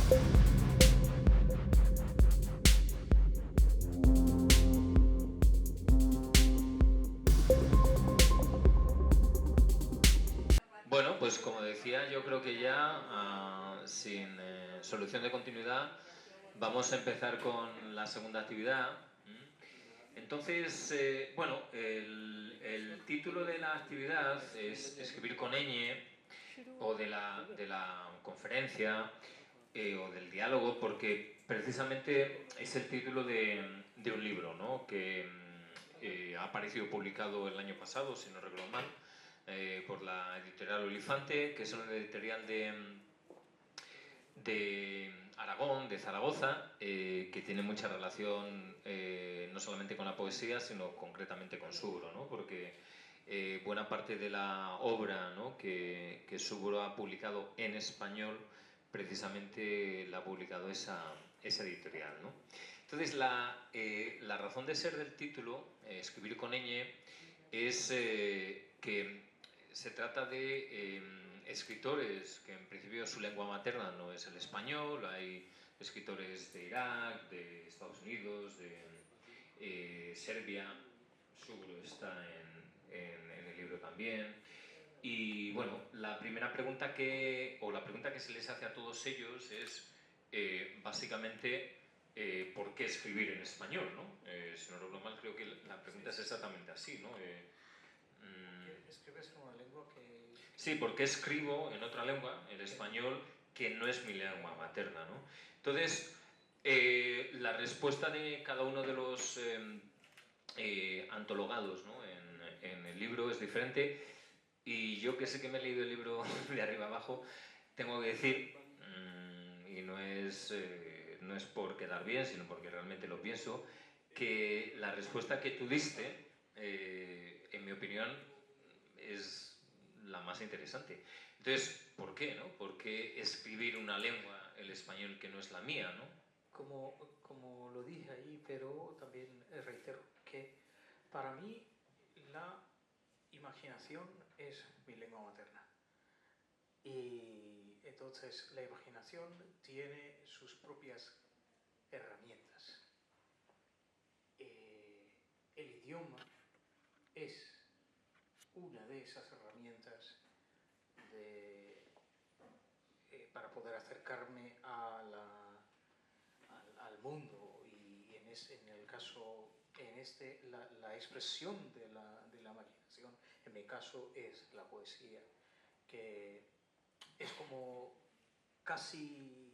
Bueno, pues como decía, yo creo que ya sin solución de continuidad vamos a empezar con la segunda actividad. Entonces, bueno, el título de la actividad es Escribir con ñ, o de la conferencia, o del diálogo, porque precisamente es el título de un libro, ¿no? Que ha aparecido publicado el año pasado, si no recuerdo mal, por la editorial Olifante, que es una editorial de Aragón, de Zaragoza, que tiene mucha relación no solamente con la poesía, sino concretamente con Subro, ¿no? Porque buena parte de la obra, ¿no?, que Subro ha publicado en español, precisamente la ha publicado esa editorial, ¿no? Entonces, la razón de ser del título, Escribir con ñ, es que se trata de escritores que en principio su lengua materna no es el español. Hay escritores de Irak, de Estados Unidos, de Serbia. Subro está en el libro también. Y bueno, la primera pregunta o la pregunta que se les hace a todos ellos es básicamente ¿por qué escribir en español, ¿no? Si no recuerdo mal, creo que la pregunta es exactamente así, ¿no? ¿Escribes en una lengua que...? Sí, porque escribo en otra lengua, el español, que no es mi lengua materna, ¿no? Entonces, la respuesta de cada uno de los antologados, ¿no?, en el libro es diferente, y yo, que sé que me he leído el libro de arriba abajo, tengo que decir, y no es por quedar bien, sino porque realmente lo pienso, que la respuesta que tú diste, en mi opinión, es la más interesante. Entonces, ¿por qué, no? ¿Por qué escribir una lengua, el español, que no es la mía, no? Como lo dije ahí, pero también reitero que para mí la imaginación es mi lengua materna. Y entonces la imaginación tiene sus propias herramientas. El idioma es una de esas herramientas para poder acercarme al mundo, y en el caso, la expresión de la imaginación, en mi caso, es la poesía, que es como casi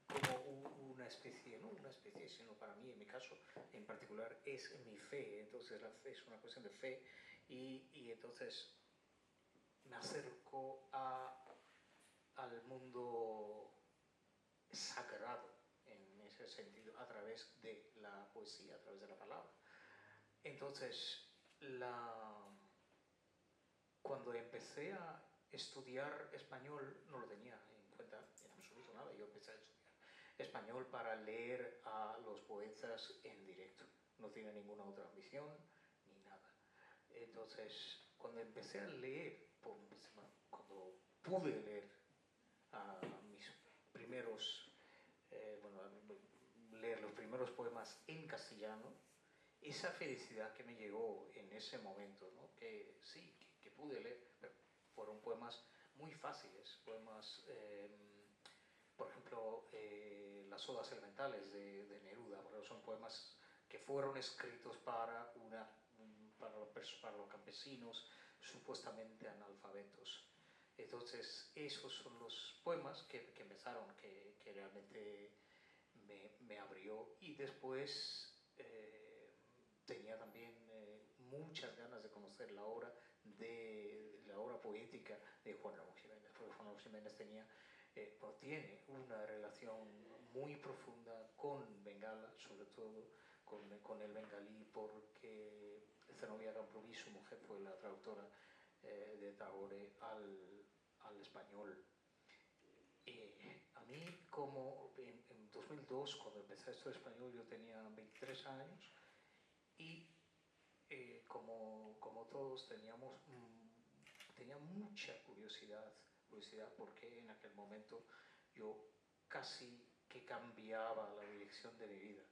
como una especie, no una especie, sino para mí, en mi caso en particular, es mi fe. Entonces la fe es una cuestión de fe, y entonces me acerco al mundo sagrado en ese sentido a través de la poesía, a través de la palabra. Entonces, cuando empecé a estudiar español, no lo tenía en cuenta en absoluto nada. Yo empecé a estudiar español para leer a los poetas en directo. No tenía ninguna otra ambición ni nada. Entonces, cuando empecé a leer, cuando pude leer a mis primeros, leer los primeros poemas en castellano, esa felicidad que me llegó en ese momento, ¿no?, que sí, que pude leer, pero fueron poemas muy fáciles, poemas, por ejemplo, las Odas Elementales de Neruda, porque son poemas que fueron escritos para los campesinos supuestamente analfabetos. Entonces, esos son los poemas que empezaron, que realmente me abrió. Y después tenía también muchas ganas de conocer la obra poética de Juan Ramón Jiménez, porque Juan Ramón Jiménez tiene una relación muy profunda con Bengala, sobre todo con el bengalí, porque Zenobia Camprubí, su mujer, fue la traductora de Tagore al español. A mí, como en 2002, cuando empecé a estudiar español, yo tenía 23 años, y como todos tenía mucha curiosidad, porque en aquel momento yo casi que cambiaba la dirección de mi vida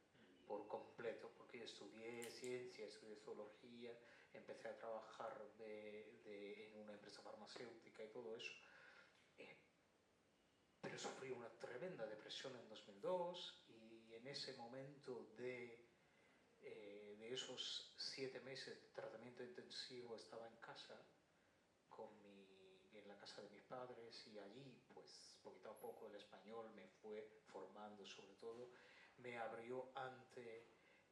por completo, porque yo estudié ciencia, estudié zoología, empecé a trabajar en una empresa farmacéutica y todo eso, pero sufrí una tremenda depresión en 2002 y en ese momento de esos 7 meses de tratamiento intensivo estaba en casa, en la casa de mis padres, y allí pues poquito a poco el español me fue formando, sobre todo me abrió ante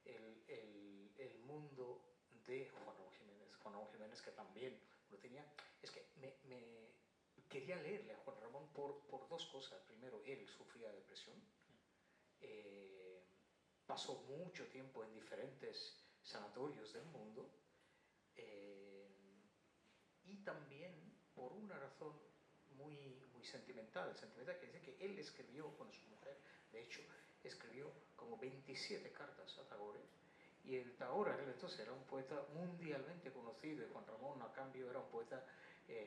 el mundo de Juan Ramón Jiménez. Juan Ramón Jiménez, que también lo tenía, es que me quería leerle a Juan Ramón por dos cosas. Primero, él sufría de depresión, pasó mucho tiempo en diferentes sanatorios del mundo, y también por una razón muy sentimental que dice que él escribió con su mujer, de hecho, escribió como 27 cartas a Tagore, y el Tagore entonces era un poeta mundialmente conocido, y Juan Ramón a cambio era un poeta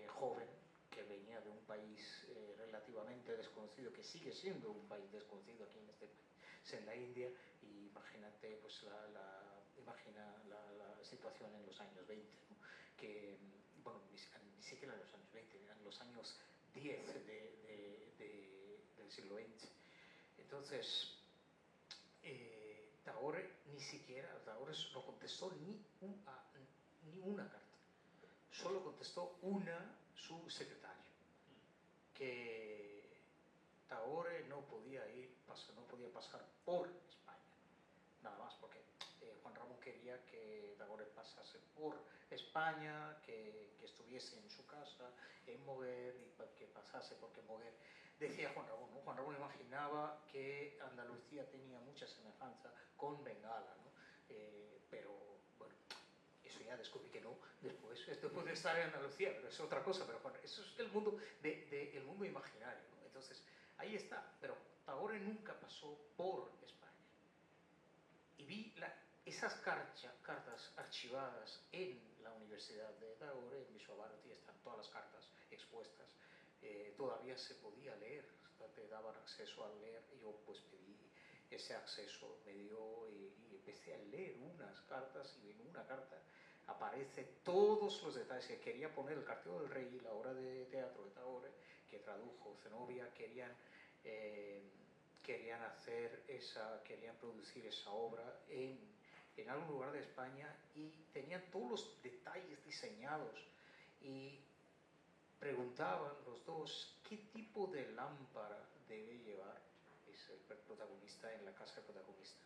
joven, que venía de un país relativamente desconocido, que sigue siendo un país desconocido aquí en este país, en la India, y imagínate pues imagina la situación en los años 20, ¿no? Que, bueno, ni siquiera en los años 20, en los años 10 del siglo XX. Entonces, Tagore no contestó ni una carta, solo contestó una su secretario, que Tagore no podía pasar por España, nada más, porque Juan Ramón quería que Tagore pasase por España, que estuviese en su casa, en Moguer, y que pasase, porque Moguer, decía Juan Ramón, ¿no? Juan Ramón imaginaba que Andalucía tenía mucha semejanza con Bengala, ¿no? Pero bueno, eso ya descubrí que no, después de estar en Andalucía, pero es otra cosa. Pero bueno, eso es el mundo, el mundo imaginario, ¿no? Entonces, ahí está, pero Tagore nunca pasó por España. Y vi esas cartas archivadas en la Universidad de Tagore, en Vishwabharati, están todas las cartas expuestas. Todavía se podía leer, te daban acceso a leer, y yo pues pedí ese acceso, me dio, y empecé a leer unas cartas, y en una carta aparece todos los detalles que quería poner el Cartero del Rey, la obra de teatro de Tagore, que tradujo Zenobia. Querían producir esa obra en algún lugar de España, y tenían todos los detalles diseñados, y preguntaban los dos qué tipo de lámpara debe llevar el protagonista en la casa del protagonista,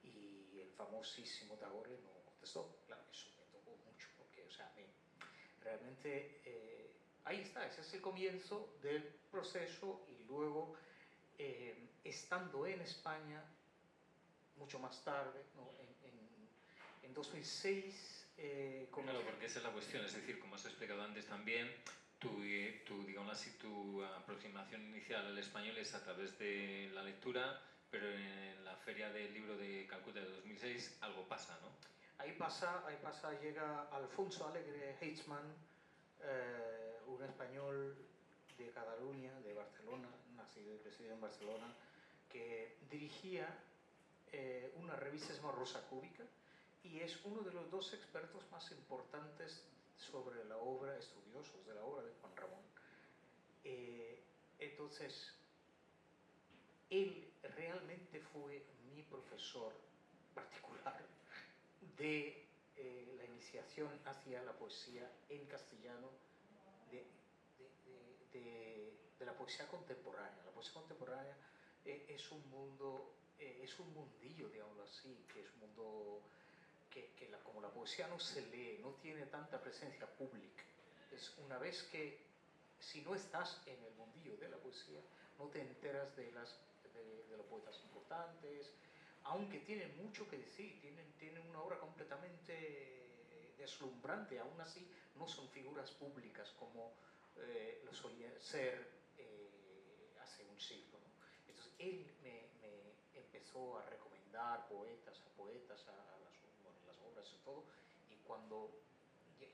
y el famosísimo Tagore no contestó. Claro, eso me tocó mucho, porque, o sea, realmente ahí está, ese es el comienzo del proceso. Y luego, estando en España mucho más tarde, ¿no? en 2006, claro, porque esa es la cuestión, es decir, como has explicado antes también, digamos así, tu aproximación inicial al español es a través de la lectura, pero en la Feria del Libro de Calcuta de 2006 algo pasa, ¿no? Ahí pasa, llega Alfonso Alegre Heitzman, un español de Cataluña, de Barcelona, nacido y crecido en Barcelona, que dirigía una revista llamada Rosa Cúbica, y es uno de los dos expertos más importantes sobre la obra, estudiosos de la obra de Juan Ramón. Entonces, él realmente fue mi profesor particular de la iniciación hacia la poesía en castellano, de la poesía contemporánea. La poesía contemporánea es un mundo, es un mundillo, digámoslo así, que es un mundo como la poesía no se lee, no tiene tanta presencia pública. Es una vez que, si no estás en el mundillo de la poesía, no te enteras de los poetas importantes, aunque tienen mucho que decir, tienen una obra completamente deslumbrante. Aún así no son figuras públicas como lo solía ser hace un siglo, ¿no? Entonces él me empezó a recomendar poetas, las obras y todo, y cuando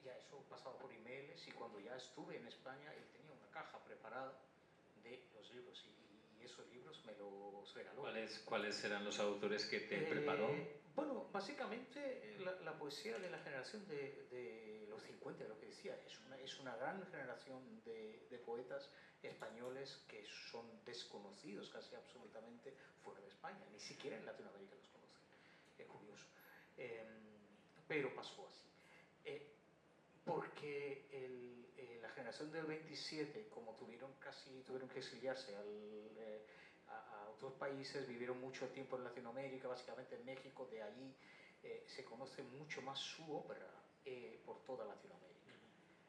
ya eso pasaba por emails, y cuando ya estuve en España, él tenía una caja preparada de los libros, y y esos libros me los regaló. ¿Cuáles eran los autores que te preparó? Bueno, básicamente la poesía de la generación de los 50, lo que decía, es una gran generación de poetas españoles que son desconocidos casi absolutamente fuera de España, ni siquiera en Latinoamérica los conocen, es curioso. Pero pasó así. Porque la generación del 27, como tuvieron que exiliarse a otros países, vivieron mucho tiempo en Latinoamérica, básicamente en México, de allí se conoce mucho más su obra por toda Latinoamérica.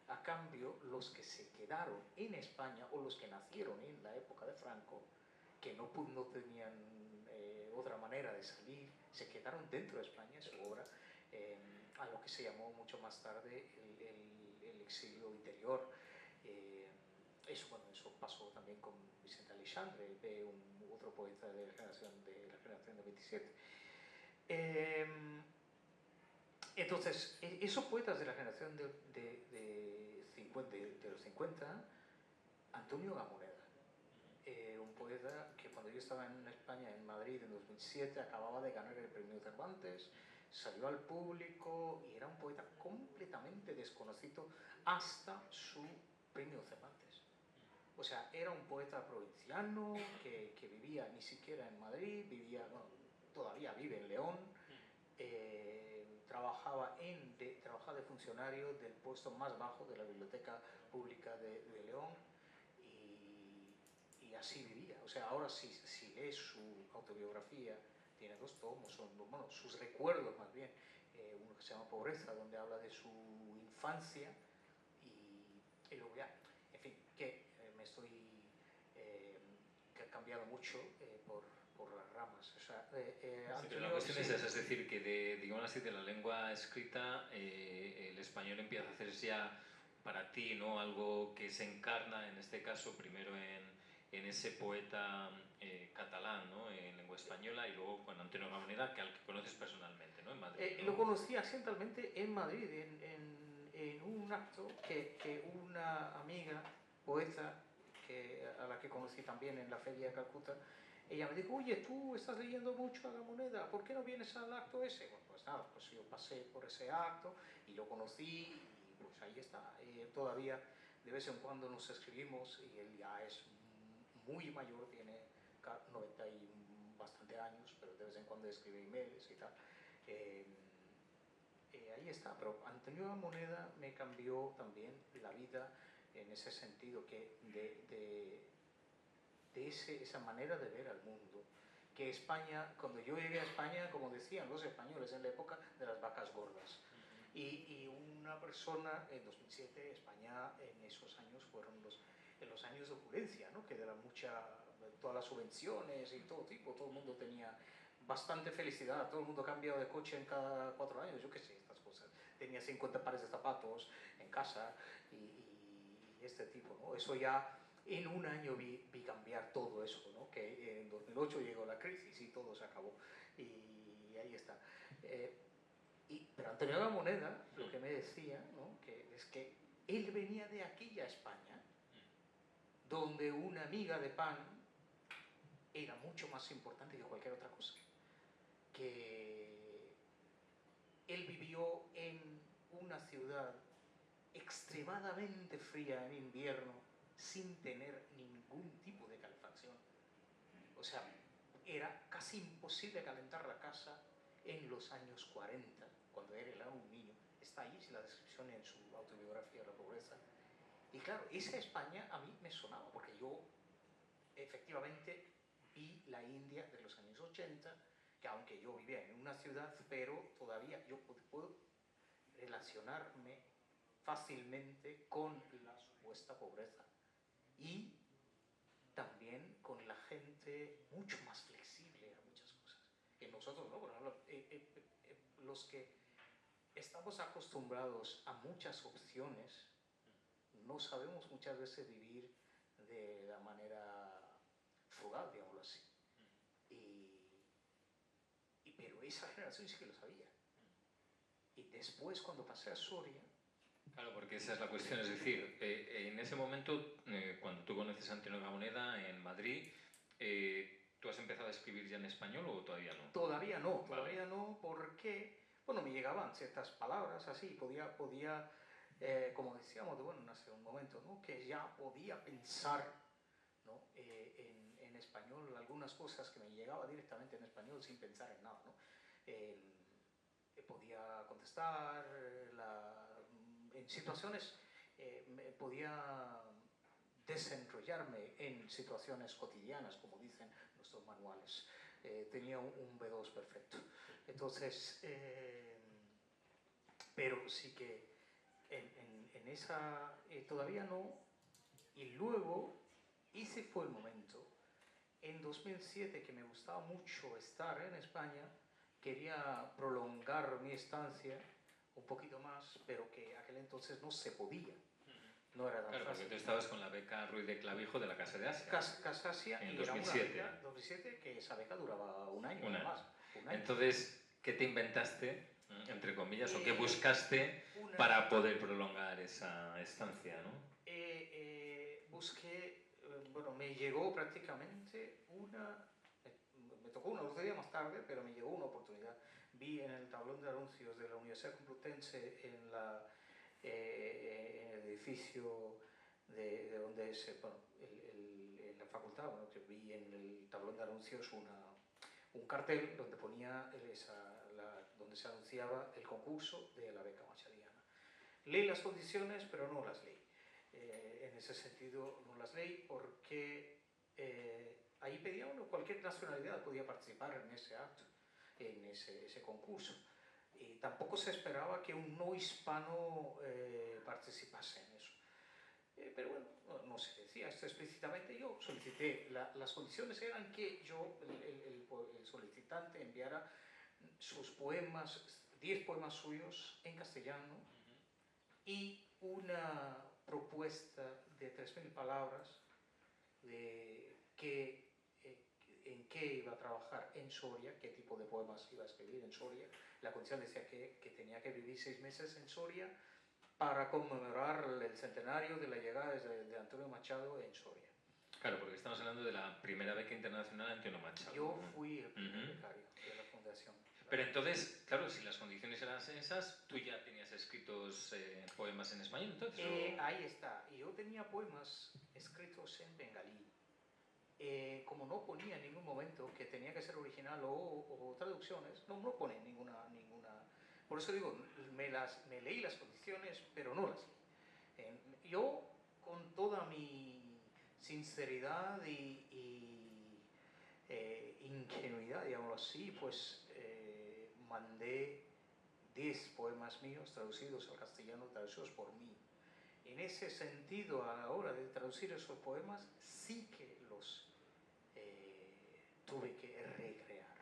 A cambio, los que se quedaron en España o los que nacieron en la época de Franco, que no tenían otra manera de salir, se quedaron dentro de España, su obra, a lo que se llamó mucho más tarde el exilio interior. Eso pasó también con Vicente Aleixandre, otro poeta de la generación del 27. Entonces, esos poetas de la generación de los 50, Antonio Gamoneda, un poeta que cuando yo estaba en España, en Madrid, en 2007, acababa de ganar el premio Cervantes, salió al público y era un poeta completamente desconocido hasta su premio Cervantes. O sea, era un poeta provinciano que vivía ni siquiera en Madrid, todavía vive en León, trabajaba de funcionario del puesto más bajo de la Biblioteca Pública de León y así vivía. O sea, ahora si lees su autobiografía, tiene 2 tomos, sus recuerdos más bien, uno que se llama Pobreza, donde habla de su infancia y luego ya, en fin, que me estoy que ha cambiado mucho por las ramas. O sea, sí, pero la cuestión es esa, es decir, que digamos así, de la lengua escrita, el español empieza a hacerse ya para ti, ¿no? Algo que se encarna, en este caso, primero en ese poeta catalán, ¿no? En lengua española, y luego con Antonio Gamoneda, al que conoces personalmente, ¿no? En Madrid, ¿no? Lo conocí accidentalmente en Madrid, en un acto que una amiga poeta a la que conocí también en la feria de Calcuta, ella me dijo: oye, tú estás leyendo mucho a Gamoneda, ¿por qué no vienes al acto ese? Bueno, pues nada, pues yo pasé por ese acto y lo conocí y pues ahí está. Todavía de vez en cuando nos escribimos y él ya es muy mayor, tiene 90 y bastante años, pero de vez en cuando escribe emails y tal. Ahí está, pero Antonio Gamoneda me cambió también la vida en ese sentido, que esa manera de ver al mundo, que España, cuando yo llegué a España, como decían los españoles en la época de las vacas gordas, y una persona en 2007, España en esos años fueron los años de opulencia, ¿no? Que de todas las subvenciones y todo tipo, todo el mundo tenía bastante felicidad, todo el mundo ha cambiado de coche en cada 4 años, yo qué sé, estas cosas. Tenía 50 pares de zapatos en casa y este tipo, ¿no? Eso ya en un año vi cambiar todo eso, ¿no? Que en 2008 llegó la crisis y todo se acabó. Y ahí está. Pero Antonio Gamoneda, lo que me decía, ¿no? Es que él venía de aquella España, donde una miga de pan era mucho más importante que cualquier otra cosa. Que él vivió en una ciudad extremadamente fría en invierno, sin tener ningún tipo de calefacción. O sea, era casi imposible calentar la casa en los años 40, cuando él era un niño. Está ahí la descripción en su autobiografía, La pobreza. Y claro, esa España a mí me sonaba, porque yo efectivamente vi la India de los años 80, que aunque yo vivía en una ciudad, pero todavía yo puedo relacionarme fácilmente con la supuesta pobreza y también con la gente mucho más flexible a muchas cosas que nosotros, ¿no? Por ejemplo, los que estamos acostumbrados a muchas opciones no sabemos muchas veces vivir de la manera frugal, digámoslo así. Pero esa generación sí que lo sabía. Y después, cuando pasé a Soria... Claro, porque esa es la cuestión, es decir, en ese momento, cuando tú conoces a Antonio Gamoneda en Madrid, ¿Tú has empezado a escribir ya en español o todavía no? Todavía no, Vale. todavía no, porque, bueno, me llegaban ciertas palabras así, podía como decíamos, bueno, hace un momento, ¿no? Que ya podía pensar, ¿no? En español algunas cosas que me llegaba directamente en español sin pensar en nada, ¿no? Podía contestar en situaciones, podía desenrollarme en situaciones cotidianas, como dicen nuestros manuales. Tenía un B2 perfecto. Entonces, pero sí que en esa todavía no. Y luego, ese fue el momento. En 2007, que me gustaba mucho estar en España, quería prolongar mi estancia un poquito más, pero que aquel entonces no se podía. No era tan claro, fácil. porque tú estabas con la beca Ruiz de Clavijo de la Casa de Asia. Casa Asia, en y 2007. era una beca 2007 que esa beca duraba un año. Más. Un año. Entonces, ¿qué te inventaste, entre comillas, o qué buscaste para poder prolongar esa estancia, ¿no? Busqué, bueno, me llegó prácticamente me tocó una otro día más tarde, pero me llegó una oportunidad. Vi en el tablón de anuncios de la Universidad Complutense en el edificio de donde bueno, en la facultad, bueno, que vi en el tablón de anuncios un cartel donde ponía donde se anunciaba el concurso de la beca machadiana. Leí las condiciones, pero no las leí. En ese sentido, no las leí porque ahí pedía uno, cualquier nacionalidad podía participar en ese acto, en ese concurso. Y tampoco se esperaba que un no hispano participase en eso. Pero bueno, no se decía esto explícitamente. Yo solicité, las condiciones eran que yo, el solicitante, enviara sus poemas, 10 poemas suyos en castellano y una propuesta de 3000 palabras de en qué iba a trabajar en Soria, qué tipo de poemas iba a escribir en Soria. La condición decía que tenía que vivir 6 meses en Soria para conmemorar el centenario de la llegada de Antonio Machado en Soria. Claro, porque estamos hablando de la primera beca internacional de Antonio Machado. Yo fui el primer becario de la fundación. Pero entonces, claro, si las condiciones eran esas, ¿tú ya tenías escritos poemas en español entonces? Ahí está. Yo tenía poemas escritos en bengalí. Como no ponía en ningún momento que tenía que ser original o traducciones, no pone ninguna. Por eso digo, me leí las condiciones, pero no las leí. Yo, con toda mi sinceridad y ingenuidad, digámoslo así, pues mandé 10 poemas míos traducidos al castellano, traducidos por mí. En ese sentido, a la hora de traducir esos poemas, sí que los tuve que recrear.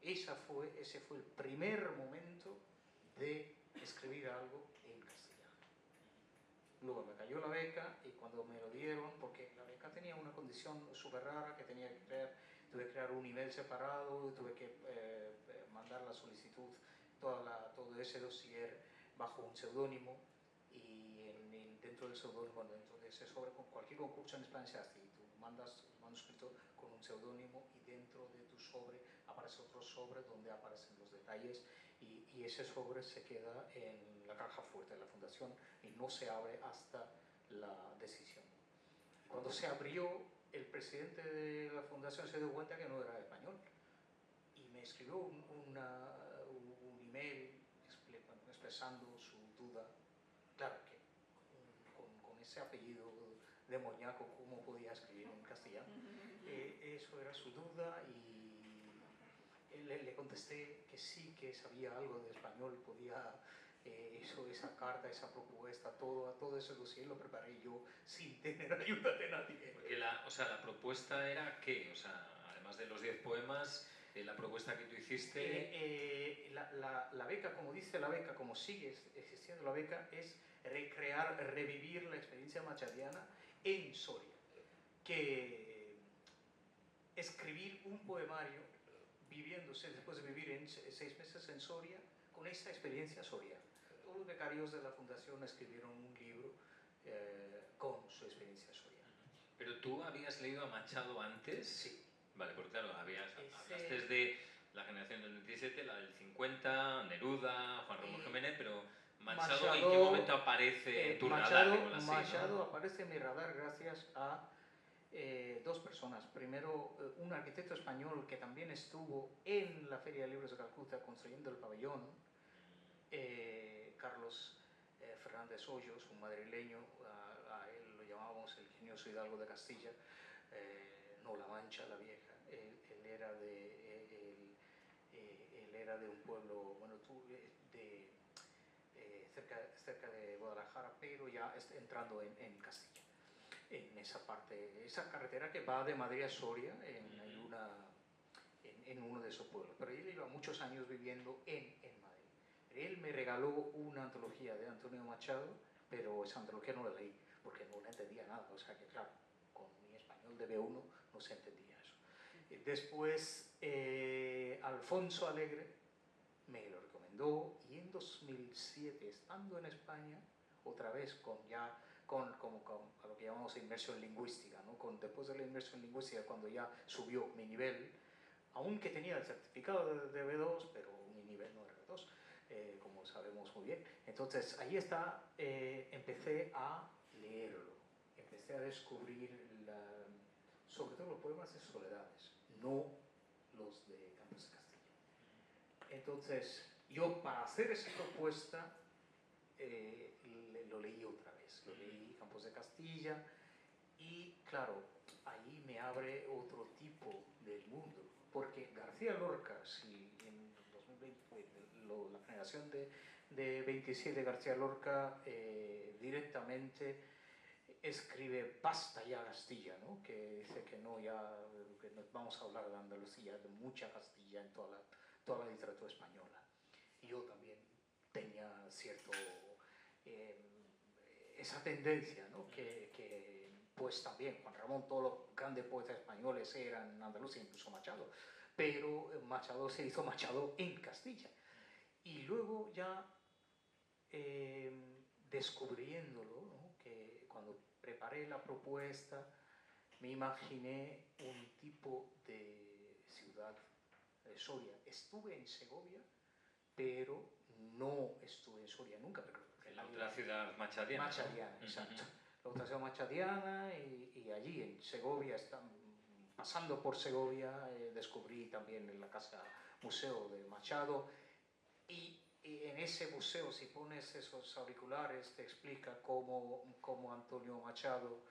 Ese fue el primer momento de escribir algo en castellano. Luego me cayó la beca y cuando me lo dieron, porque la beca tenía una condición súper rara que tenía que crear, tuve que crear un nivel separado, tuve que mandar la solicitud, todo ese dossier bajo un seudónimo, y dentro del seudónimo, dentro de ese sobre, con cualquier concurso en España se hace, tú mandas el manuscrito con un seudónimo y dentro de tu sobre aparece otro sobre donde aparecen los detalles, y ese sobre se queda en la caja fuerte de la fundación y no se abre hasta la decisión. Cuando se abrió, el presidente de la fundación se dio cuenta que no era español y me escribió un email expresando su duda. Claro que con ese apellido demoníaco, ¿cómo podía escribir en castellano? Eso era su duda, y le contesté que sí, que sabía algo de español, podía esa carta, esa propuesta, todo ese dossier lo preparé yo sin tener ayuda de nadie. Porque la propuesta era ¿qué? O sea, además de los 10 poemas, la propuesta que tú hiciste... La beca, como dice la beca, como sigue existiendo la beca, es revivir la experiencia machadiana en Soria. Que escribir un poemario viviéndose después de vivir 6 meses en Soria con esa experiencia soriana. Todos los becarios de la fundación escribieron un libro con su experiencia soriana. ¿Pero tú habías leído a Machado antes? Sí. Vale, porque claro, hablaste de la generación del 27, la del 50, Neruda, Juan Ramón Jiménez, pero Machado, ¿en qué momento aparece en tu radar? Machado aparece en mi radar gracias a dos personas. Primero, un arquitecto español que también estuvo en la Feria de Libros de Calcuta construyendo el pabellón, Carlos Fernández Hoyos, un madrileño, a él lo llamábamos el ingenioso Hidalgo de Castilla, no La Mancha, la vieja. Él era de un pueblo, bueno, cerca de Guadalajara, pero ya entrando en Castilla, en esa parte, esa carretera que va de Madrid a Soria, en uno de esos pueblos. Pero él lleva muchos años viviendo en Madrid. Él me regaló una antología de Antonio Machado, pero esa antología no la leí, porque no la entendía nada. O sea que, claro, con mi español de B1 no se entendía eso. Después, Alfonso Alegre me lo recomendó, y en 2007, estando en España, otra vez con a lo que llamamos inmersión lingüística, ¿no? Después de la inmersión lingüística, cuando ya subió mi nivel, aunque tenía el certificado de B2, pero mi nivel no era B2, como sabemos muy bien. Entonces, ahí empecé a leerlo, empecé a descubrir sobre todo los poemas de Soledades, no los de Campos de Castilla. Entonces, yo para hacer esa propuesta lo leí otra vez, lo leí Campos de Castilla, y claro, ahí me abre otro tipo del mundo, porque García Lorca, si en 2020, la generación de 27, García Lorca directamente escribe basta ya Castilla, ¿no? Que dice que no, ya que nos vamos a hablar de Andalucía, de mucha Castilla en toda la literatura española. Y yo también tenía esa tendencia, ¿no? Que pues también Juan Ramón, todos los grandes poetas españoles eran andaluces, incluso Machado, pero Machado se hizo Machado en Castilla. Y luego ya descubriéndolo, ¿no? Que cuando preparé la propuesta me imaginé un tipo de ciudad de Soria. Estuve en Segovia, pero no estuve en Soria nunca. Pero en la otra ciudad machadiana. Machadiana, exacto. La otra ciudad machadiana, y allí en Segovia, pasando por Segovia, descubrí también en la casa museo de Machado, y en ese museo, si pones esos auriculares, te explica cómo Antonio Machado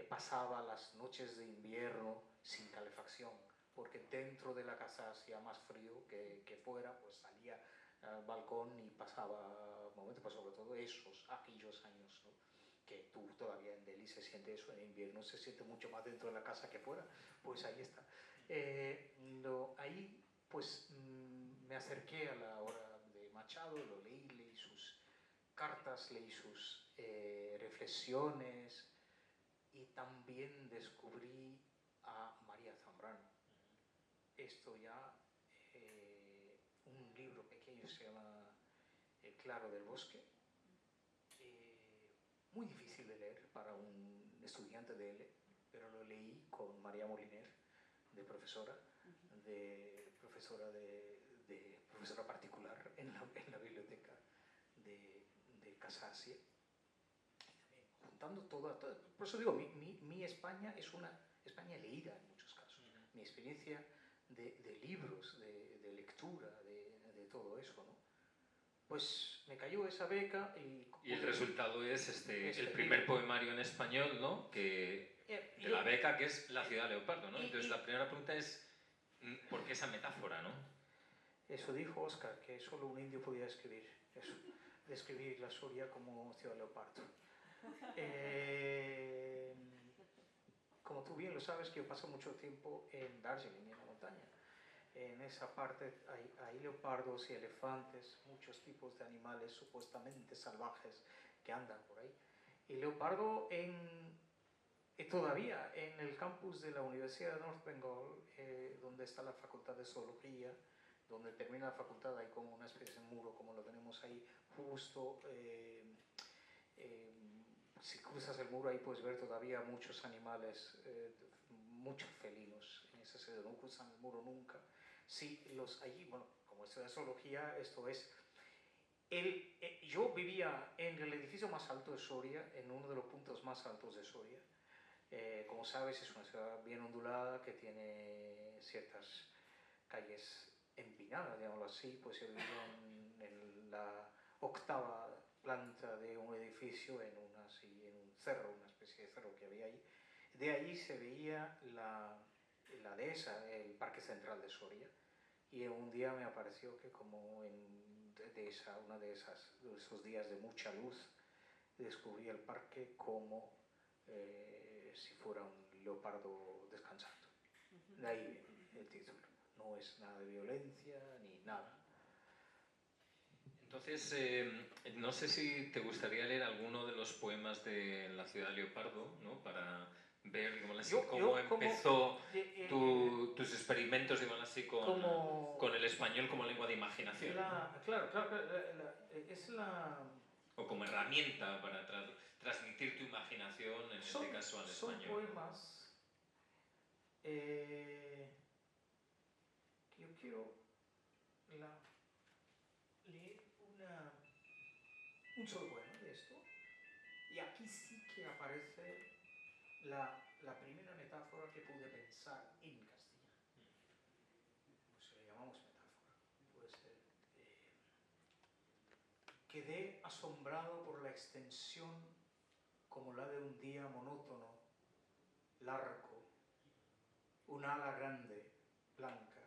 pasaba las noches de invierno sin calefacción, porque dentro de la casa hacía más frío que fuera, pues salía al balcón y pasaba momentos, pues sobre todo aquellos años, ¿no? Que tú todavía en Delhi se siente eso, en invierno se siente mucho más dentro de la casa que fuera, pues ahí está. Ahí pues me acerqué a la obra de Machado, lo leí sus cartas, leí sus reflexiones, y también descubrí a María Zambrano. Esto ya, un libro pequeño se llama El claro del bosque, muy difícil de leer para un estudiante de L, pero lo leí con María Moliner, de profesora particular en la biblioteca de Casa Asia. Juntando todo, por eso digo, mi España es una España leída en muchos casos. Mi experiencia de libros, de lectura, de todo eso, ¿no? Pues me cayó esa beca y el resultado es el primer poemario en español, ¿no? De la beca, que es La ciudad leopardo, ¿no? Entonces la primera pregunta es ¿por qué esa metáfora, no? Eso dijo Oscar, que solo un indio podía escribir eso, describir la Soria como ciudad leopardo. Como tú bien lo sabes, que yo paso mucho tiempo en Darjeeling, en la montaña. En esa parte hay leopardos y elefantes, muchos tipos de animales supuestamente salvajes que andan por ahí. Y leopardo todavía en el campus de la Universidad de North Bengal, donde está la Facultad de Zoología, donde termina la facultad, hay como una especie de muro, como lo tenemos ahí, justo si cruzas el muro ahí puedes ver todavía muchos animales, muchos felinos en ese sentido, no cruzan el muro nunca. Sí, allí, bueno, como esto es zoología, esto es... yo vivía en el edificio más alto de Soria, en uno de los puntos más altos de Soria. Como sabes, es una ciudad bien ondulada que tiene ciertas calles empinadas, digámoslo así. Pues yo vivía en la 8ª planta de un edificio en un cerro, una especie de cerro que había ahí. De allí se veía la dehesa, el Parque Central de Soria, y un día me apareció que como uno de esos días de mucha luz, descubrí el parque como si fuera un leopardo descansando. De ahí viene el título. No es nada de violencia ni nada. Entonces, no sé si te gustaría leer alguno de los poemas de La ciudad de Leopardo, ¿no? Para ver cómo empezó tus experimentos, digamos así, con el español como lengua de imaginación. Claro, es o como herramienta para transmitir tu imaginación, en este caso al español. Son poemas que yo quiero leer un solo poema de esto, y aquí sí que aparece la primera metáfora que pude pensar en castellano. Pues le llamamos metáfora. Puede ser. Quedé asombrado por la extensión como la de un día monótono, largo, un ala grande, blanca.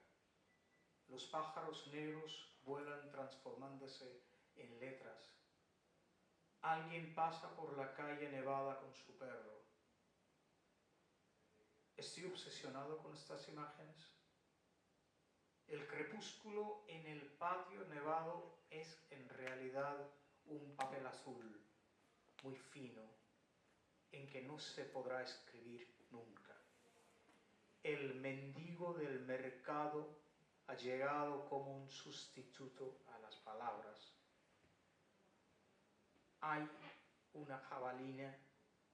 Los pájaros negros vuelan transformándose en letras. Alguien pasa por la calle nevada con su perro. Estoy obsesionado con estas imágenes. El crepúsculo en el patio nevado es en realidad un papel azul, muy fino, en que no se podrá escribir nunca. El mendigo del mercado ha llegado como un sustituto a las palabras. Hay una jabalina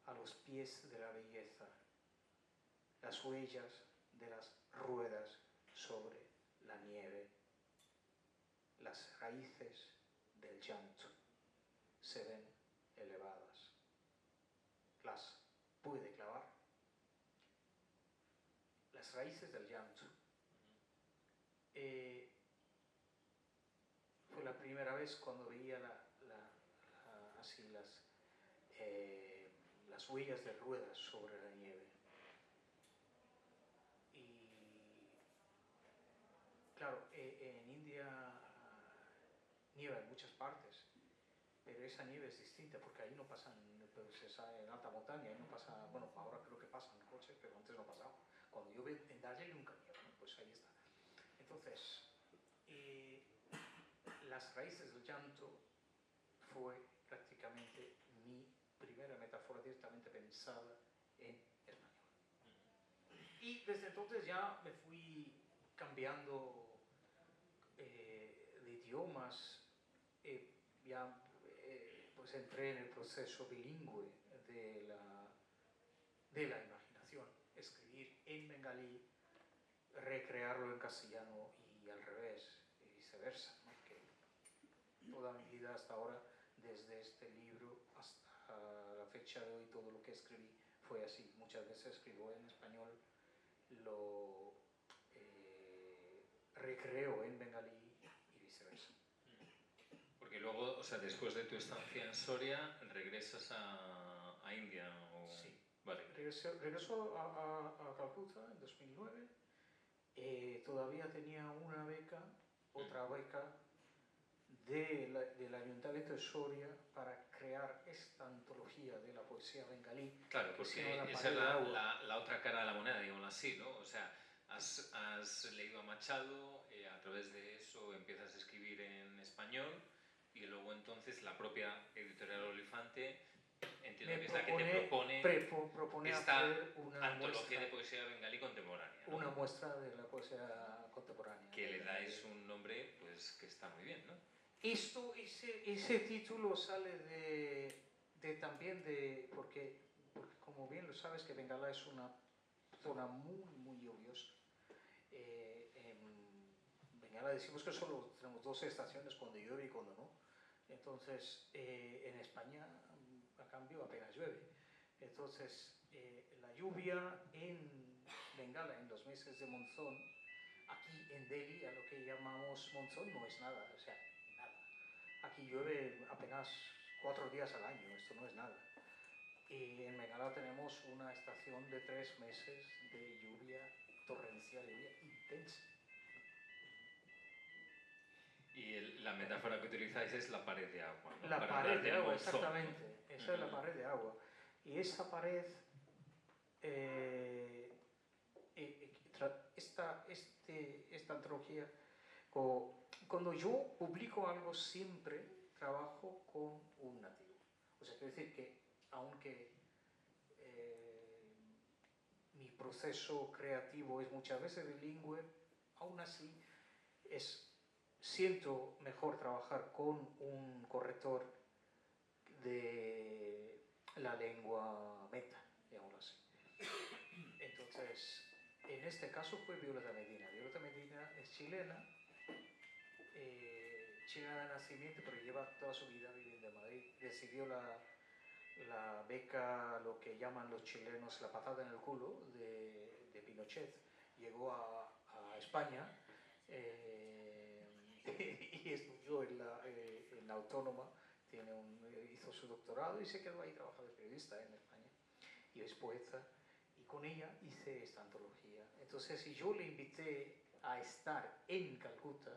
a los pies de la belleza, las huellas de las ruedas sobre la nieve, las raíces del llanto se ven elevadas. Las puede clavar. Las raíces del llanto. Fue la primera vez cuando veía así las huellas de ruedas sobre la nieve. Y claro, en India nieva en muchas partes, pero esa nieve es distinta porque ahí no pasan, pues en alta montaña, ahí no pasa, bueno, ahora creo que pasan coches, pero antes no pasaba. Cuando llueve en Darjeeling nunca nieva, pues ahí está. Entonces, las raíces del llanto fue prácticamente mi primera metáfora directamente pensada en español. Y desde entonces ya me fui cambiando de idiomas, pues entré en el proceso bilingüe de la imaginación, escribir en bengalí, recrearlo en castellano y al revés, y viceversa, ¿no? Que toda mi vida hasta ahora, desde este libro hasta la fecha de hoy, todo lo que escribí fue así. Muchas veces escribo en español, lo recreo en bengalí y viceversa. Porque luego, o sea, después de tu estancia en Soria, regresas a India. Sí. Vale. Regreso a Calcuta en 2009. Todavía tenía una beca, otra beca del Ayuntamiento de Soria para crear esta antología de la poesía bengalí. Claro, porque esa es la otra cara de la moneda, digamos así, ¿no? O sea, has leído a Machado, a través de eso empiezas a escribir en español y luego entonces la propia editorial Olifante entiendo que es la que te propone esta antología de poesía bengalí contemporánea, ¿no? Una muestra de la poesía contemporánea. Que le dais un nombre pues que está muy bien, ¿no? Ese título sale porque como bien lo sabes que Bengala es una zona muy lluviosa. En Bengala decimos que solo tenemos 2 estaciones, cuando llueve y cuando no. Entonces, en España, a cambio, apenas llueve. Entonces, la lluvia en Bengala, en los meses de monzón, aquí en Delhi, a lo que llamamos monzón, no es nada, o sea, nada. Aquí llueve apenas 4 días al año, esto no es nada. Y en Bengala tenemos una estación de 3 meses de lluvia torrencial, lluvia intensa. Y la metáfora que utilizáis es la pared de agua, ¿no? La Para pared hablar de del agua, monzón, exactamente. ¿no? Esa es la pared de agua. Y esa pared, esta antología, cuando yo publico algo siempre trabajo con un nativo. O sea, quiero decir que aunque mi proceso creativo es muchas veces bilingüe, aún así siento mejor trabajar con un corrector de la lengua meta, digámoslo así. Entonces, en este caso fue Violeta Medina. Violeta Medina es chilena, chilena de nacimiento, pero lleva toda su vida viviendo en Madrid. Recibió la beca, lo que llaman los chilenos la patada en el culo, de Pinochet. Llegó a España y estudió en la Autónoma, hizo su doctorado y se quedó ahí trabajando de periodista en España. Y es poeta, y con ella hice esta antología. Entonces, si yo le invité a estar en Calcuta,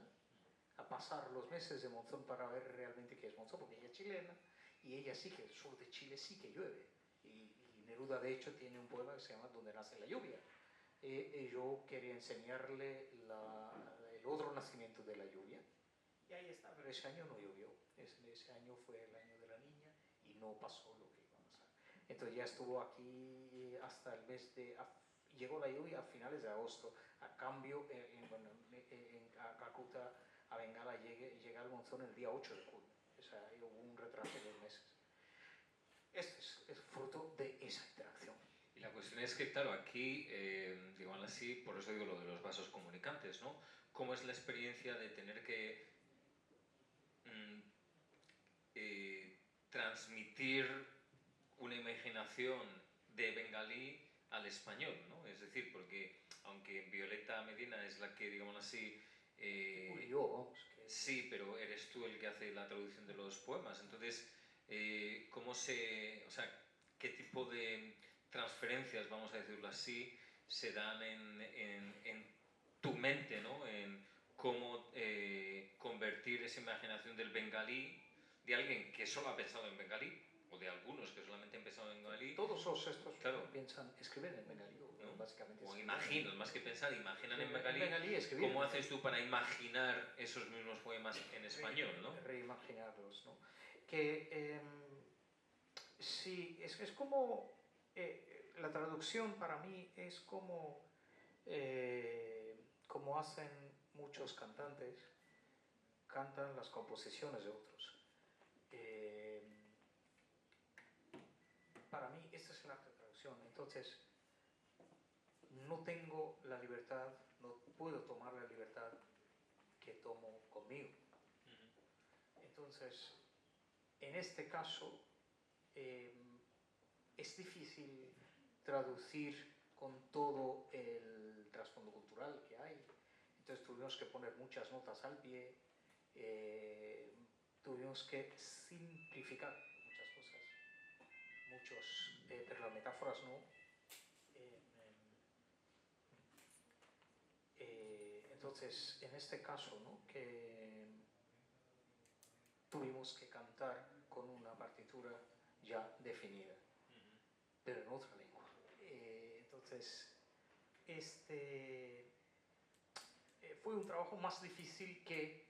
a pasar los meses de monzón para ver realmente qué es monzón, porque ella es chilena, y ella sí que el sur de Chile sí que llueve. Y Neruda, de hecho, tiene un poema que se llama Donde nace la lluvia. Y yo quería enseñarle el otro nacimiento de la lluvia. Y ahí está, pero ese año no llovió. Ese año fue el año de la niña y no pasó lo que iba a pasar. Entonces ya estuvo aquí hasta el mes de... Llegó la lluvia a finales de agosto. A cambio, a Calcuta, a Bengala, llega el monzón el día 8 de junio. O sea, hubo un retraso de 2 meses. Este es fruto de esa interacción. Y la cuestión es que, claro, aquí, digamos así, por eso digo lo de los vasos comunicantes, ¿no? ¿Cómo es la experiencia de tener que transmitir una imaginación de bengalí al español, ¿no? Es decir, porque aunque Violeta Medina es la que, digamos así... Sí, pero eres tú el que hace la traducción de los poemas. Entonces, ¿cómo se... o sea, qué tipo de transferencias, vamos a decirlo así, se dan en tu mente, ¿no? En cómo convertir esa imaginación del bengalí, de alguien que solo ha pensado en bengalí, o de algunos que solamente han pensado en bengalí. Todos estos piensan, escriben en bengalí, ¿no? Básicamente. O imaginan, más que pensar, imaginan en bengalí. ¿Cómo haces tú para imaginar esos mismos poemas en español, ¿no? Reimaginarlos, ¿no? Que sí, es como... la traducción para mí es como hacen muchos cantantes, cantan las composiciones de otros. Para mí, esta es el acto de traducción. Entonces, no tengo la libertad, no puedo tomar la libertad que tomo conmigo. Entonces, en este caso, es difícil traducir con todo el trasfondo cultural que hay. Entonces tuvimos que poner muchas notas al pie, tuvimos que simplificar muchas cosas, pero las metáforas no. Entonces, en este caso, ¿no? Que tuvimos que cantar con una partitura ya definida, pero en otra lengua. Entonces, fue un trabajo más difícil que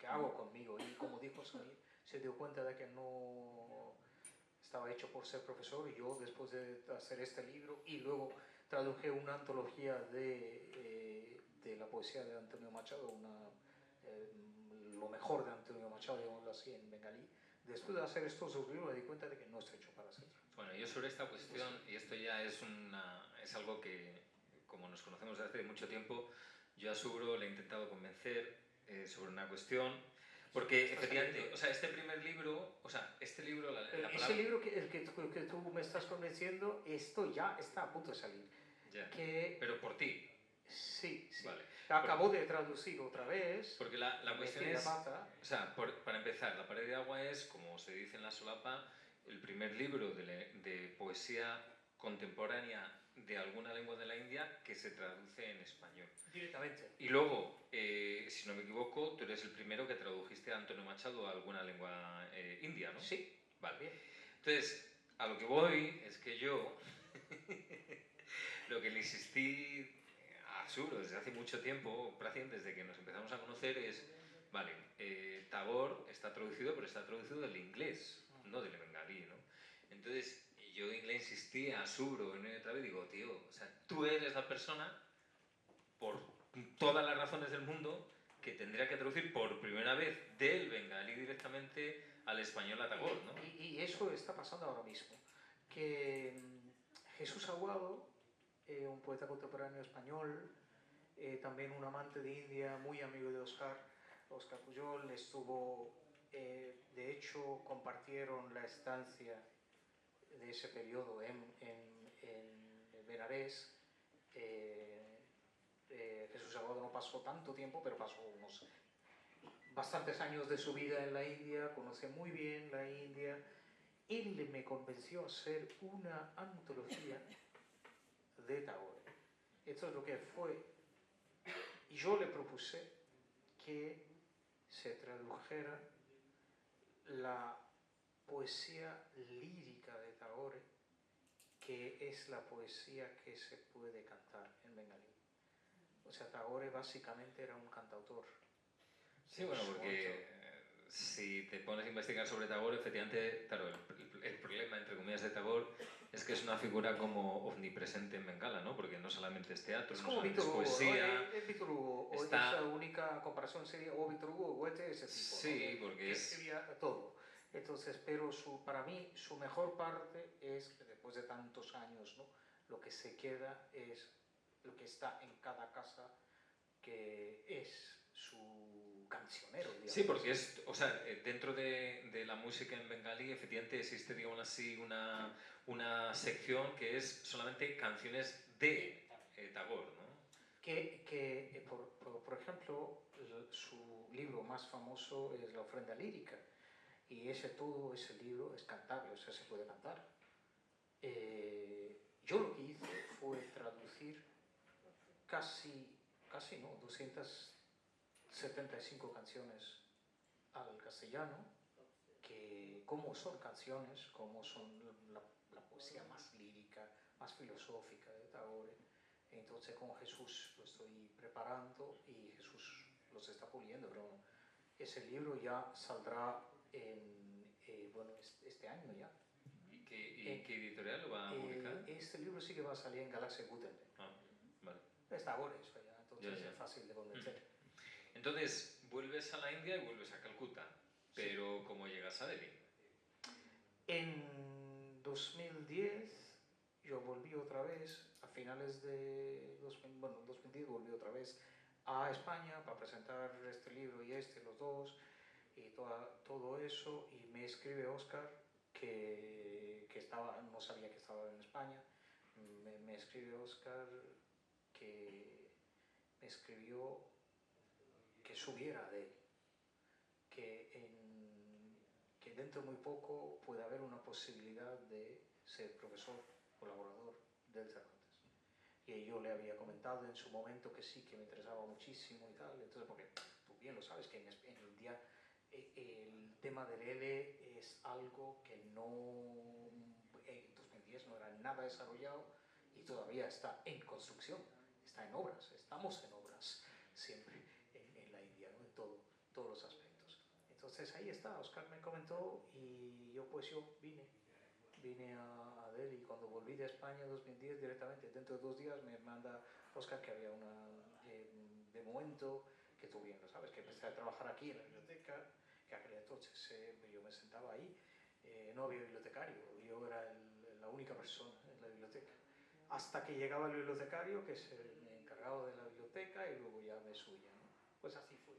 hago conmigo. Y como dijo Samir, se dio cuenta de que no estaba hecho por ser profesor, y yo, después de hacer este libro y luego traduje una antología de la poesía de Antonio Machado, lo mejor de Antonio Machado, digámoslo así, en bengalí. Después de hacer estos dos libros me di cuenta de que no está hecho para ser traducido. Bueno, yo sobre esta cuestión, y esto ya es algo que, como nos conocemos desde hace mucho tiempo, yo a Subro le he intentado convencer sobre una cuestión, porque efectivamente, o sea, este primer libro, o sea, este libro... Ese libro, el que tú me estás convenciendo, esto ya está a punto de salir. Ya, pero por ti. Sí, sí. Vale. Acabo de traducir otra vez. Porque la cuestión es, o sea, para empezar, La pared de agua es, como se dice en la solapa, el primer libro de poesía contemporánea de alguna lengua de la India que se traduce en español. Directamente. Y luego, si no me equivoco, tú eres el primero que tradujiste a Antonio Machado a alguna lengua india, ¿no? Sí. Vale. Bien. Entonces, a lo que voy es que yo, lo que le insistí a Subro desde hace mucho tiempo, prácticamente desde que nos empezamos a conocer, es, vale, Tagore está traducido, pero está traducido del inglés, no del bengalí, ¿no? Entonces, yo le insistí a Subro en otra vez, digo, tío, o sea, tú eres la persona, por todas las razones del mundo, que tendría que traducir por primera vez del bengalí directamente al español a Tagore, ¿no? Y eso está pasando ahora mismo, que Jesús Aguado, un poeta contemporáneo español, también un amante de India, muy amigo de Oscar Pujol, estuvo, de hecho, compartieron la estancia de ese periodo en Benarés. Jesús Aguado no pasó tanto tiempo, pero pasó unos bastantes años de su vida en la India, conoce muy bien la India. Él me convenció a hacer una antología de Tagore. Esto es lo que fue. Y yo le propuse que se tradujera la poesía lírica de Tagore, que es la poesía que se puede cantar en bengalí. O sea, Tagore básicamente era un cantautor. Sí, bueno, porque si te pones a investigar sobre Tagore, efectivamente, claro, el problema, entre comillas, de Tagore es que es una figura como omnipresente en Bengala, ¿no? Porque no solamente es teatro, es no como solamente es poesía... ¿no? Es Víctor Hugo, está... esa única comparación sería o Víctor Hugo o Goethe, ese tipo, sí, ¿no? porque que escribía todo. Entonces, pero para mí, su mejor parte es, después de tantos años, ¿no? Lo que se queda es lo que está en cada casa, que es su cancionero, digamos. Sí, porque es, o sea, dentro de la música en bengalí, efectivamente existe, digamos así, una sección que es solamente canciones de Tagore, ¿no? Que por ejemplo, su libro más famoso es La ofrenda lírica, y todo ese libro es cantable, o sea, se puede cantar. Yo lo que hice fue traducir casi no, 275 canciones al castellano, que como son canciones, como son la poesía más lírica, más filosófica de Tagore. Entonces con Jesús lo estoy preparando y Jesús los está puliendo, pero ese libro ya saldrá bueno, este año ya. ¿Y qué editorial lo va a publicar? Este libro sí que va a salir en Galaxia Gutenberg. Ah, vale. Es Tagore eso ya, entonces ya. es fácil de convencer. Entonces, vuelves a la India y vuelves a Calcuta, pero ¿cómo llegas a Delhi? En 2010 yo volví otra vez, a finales de 2010 volví otra vez a España para presentar este libro y los dos, y todo eso, y me escribe Oscar, que no sabía que estaba en España, me escribe Oscar que me escribió que subiera de él, que dentro de muy poco puede haber una posibilidad de ser profesor colaborador del Cervantes. Y yo le había comentado en su momento que sí, que me interesaba muchísimo y tal, entonces porque tú bien lo sabes que en India el tema del L es algo que en 2010 no era nada desarrollado y todavía está en construcción, está en obras, estamos en obras siempre en la India, ¿no? En todos los aspectos. Entonces ahí está, Oscar me comentó y yo vine a Delhi. Cuando volví de España en 2010 directamente, dentro de 2 días me manda Oscar que había de momento que tú bien lo sabes, que empecé a trabajar aquí en la biblioteca, que aquel entonces yo me sentaba ahí, no había bibliotecario, yo era la única persona en la biblioteca. Hasta que llegaba el bibliotecario, que se me encargaba de la biblioteca, y luego ya me subía, ¿no? Pues así fue.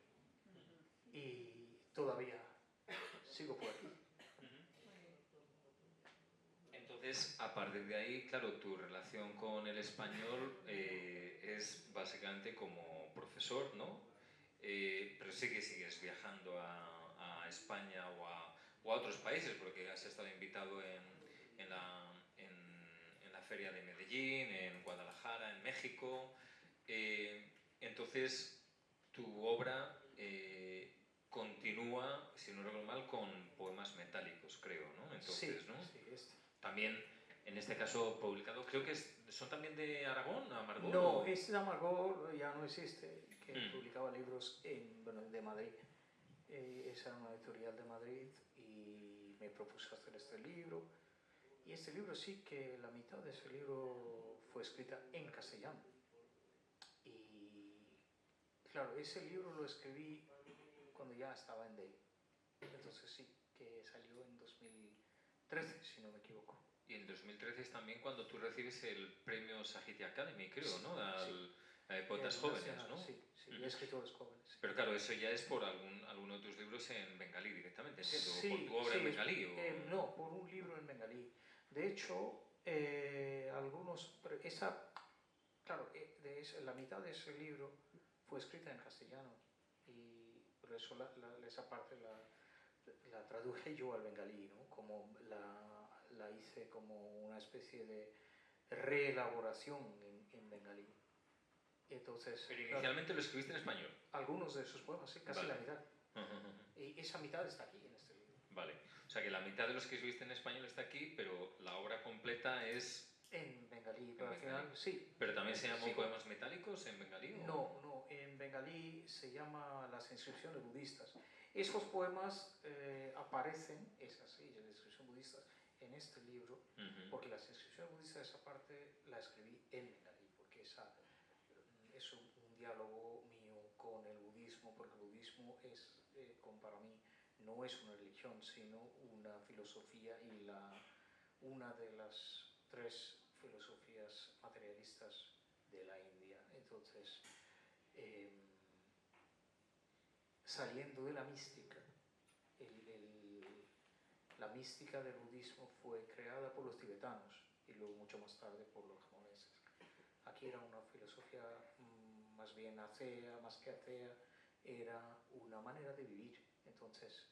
Y todavía sigo por aquí. Entonces, a partir de ahí, claro, tu relación con el español es básicamente como profesor, ¿no? Pero sí que sigues viajando a España o a otros países, porque has estado invitado en la Feria de Medellín, en Guadalajara, en México. Entonces, tu obra continúa, si no recuerdo mal, con poemas metálicos, creo, ¿no? Entonces, Sí, ¿no? sí, También, en este caso, publicado, creo que son también de Aragón, Amargor, No, o... este de Amargor ya no existe, que publicaba libros de Madrid. Esa era una editorial de Madrid y me propuso hacer este libro. Y este libro sí que la mitad de ese libro fue escrita en castellano. Y claro, ese libro lo escribí cuando ya estaba en Dale. Entonces sí, que salió en 2013, si no me equivoco. Y en 2013 es también cuando tú recibes el premio Sahitya Academy, creo, ¿no? Sí. Poetas jóvenes, nacional, ¿no? Sí, sí, escritores jóvenes. Sí. Pero claro, eso ya es por alguno de tus libros en bengalí directamente, entiendo, Sí, o por tu obra en bengalí. No, por un libro en bengalí. De hecho, claro, la mitad de ese libro fue escrita en castellano y por eso esa parte la traduje yo al bengalí, ¿no? Como la hice como una especie de reelaboración en bengalí. Entonces, Pero inicialmente lo escribiste en español. Algunos de esos poemas, sí, casi Vale. la mitad. Y esa mitad está aquí en este libro. Vale. O sea que la mitad de los que escribiste en español está aquí, pero la obra completa es... En bengalí, pero al final, sí. ¿Pero también se llamó poemas metálicos en bengalí? No, en bengalí se llama Las inscripciones budistas. Esos poemas aparecen, es así, las inscripciones budistas, en este libro, porque las inscripciones budistas, esa parte la escribí en bengalí, porque es un diálogo mío con el budismo, porque el budismo es, para mí, no es una religión, sino una filosofía y una de las 3 filosofías materialistas de la India. Entonces, saliendo de la mística, la mística del budismo fue creada por los tibetanos y luego mucho más tarde por los japoneses. Aquí era una filosofía más bien atea, más que atea, era una manera de vivir. Entonces,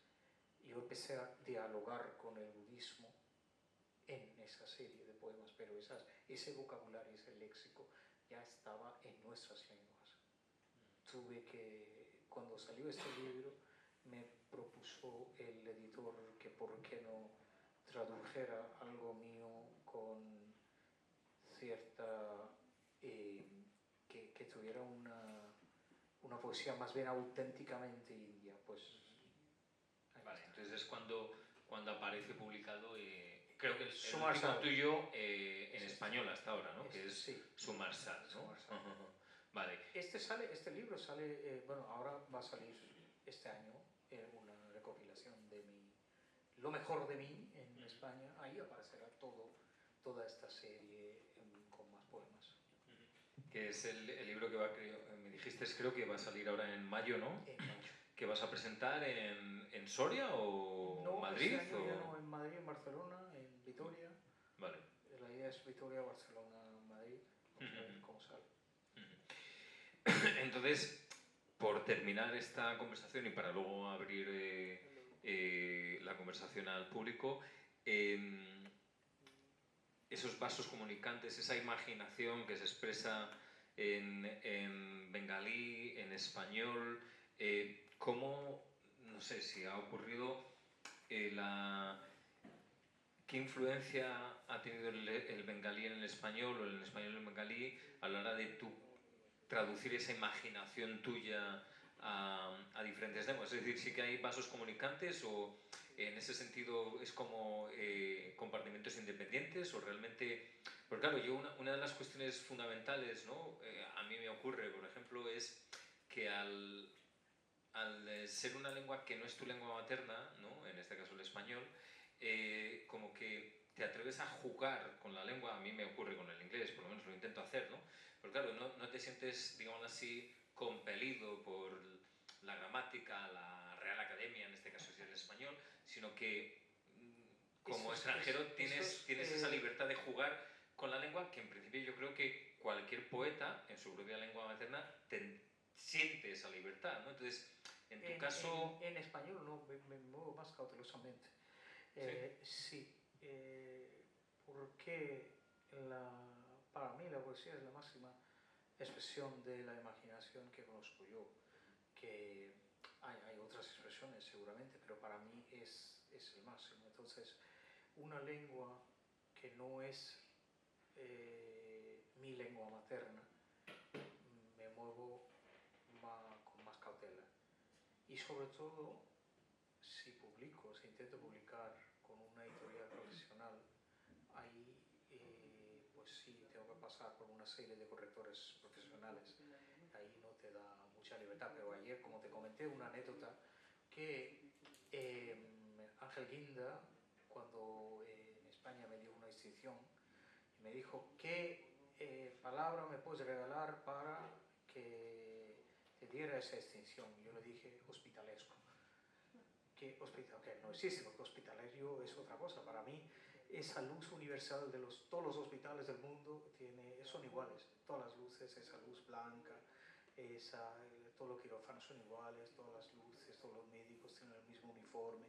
yo empecé a dialogar con el budismo en esa serie de poemas, pero ese vocabulario, ese léxico ya estaba en nuestras lenguas. Cuando salió este libro, me propuso el editor que por qué no tradujera algo mío con cierta... que tuviera una poesía más bien auténticamente india, pues... Vale, entonces es cuando aparece publicado, creo que el Sumarsal. último tuyo en español hasta ahora, ¿no? Que es sí. Sumarsal, ¿no? Sumarsal. Vale. Este libro sale, ahora va a salir este año una recopilación de lo mejor de mí en España. Ahí aparecerá toda esta serie con más poemas. Que es el libro que me dijiste, creo que va a salir ahora en mayo, ¿no? En mayo. ¿Que vas a presentar en Soria o no, Madrid? Este año ya no, en Madrid, en Barcelona, en Vitoria. Vale. La idea es Vitoria, Barcelona, Madrid. Vamos a ver cómo sale. Entonces, por terminar esta conversación y para luego abrir la conversación al público, esos vasos comunicantes, esa imaginación que se expresa en bengalí, en español, ¿cómo, no sé, si ha ocurrido qué influencia ha tenido el bengalí en el español o el español en el bengalí a la hora de tú traducir esa imaginación tuya a diferentes lenguas? Es decir, ¿sí que hay vasos comunicantes o en ese sentido es como compartimentos independientes o realmente...? Porque claro, una de las cuestiones fundamentales, ¿no? A mí me ocurre, por ejemplo, es que al ser una lengua que no es tu lengua materna, ¿no? En este caso el español, como que te atreves a jugar con la lengua. A mí me ocurre con el inglés, por lo menos lo intento hacer, ¿no? Pero claro, no te sientes, digamos así, compelido por la gramática, la Real Academia, en este caso es el español, sino que como extranjero tienes esa libertad de jugar con la lengua, que en principio yo creo que cualquier poeta en su propia lengua materna siente esa libertad, ¿no? Entonces, en tu caso... En español no, me muevo más cautelosamente. Sí, porque para mí la poesía es la máxima expresión de la imaginación que conozco yo, que hay otras expresiones seguramente, pero para mí es el máximo. Entonces, una lengua que no es mi lengua materna, me muevo con más cautela. Y sobre todo, si intento publicar con una editorial profesional, ahí pues sí tengo que pasar por una serie de correctores profesionales. Ahí no te da mucha libertad. Pero ayer, como te comenté, una anécdota que Ángel Guinda, cuando en España me dio una distinción, me dijo: ¿qué palabra me puedes regalar para que te diera esa distinción? Y yo le dije: hospitalesco. Que no existe, porque hospitalario es otra cosa. Para mí, esa luz universal de todos los hospitales del mundo son iguales. Todas las luces, esa luz blanca, todos los quirófanos son iguales, todas las luces, todos los médicos tienen el mismo uniforme,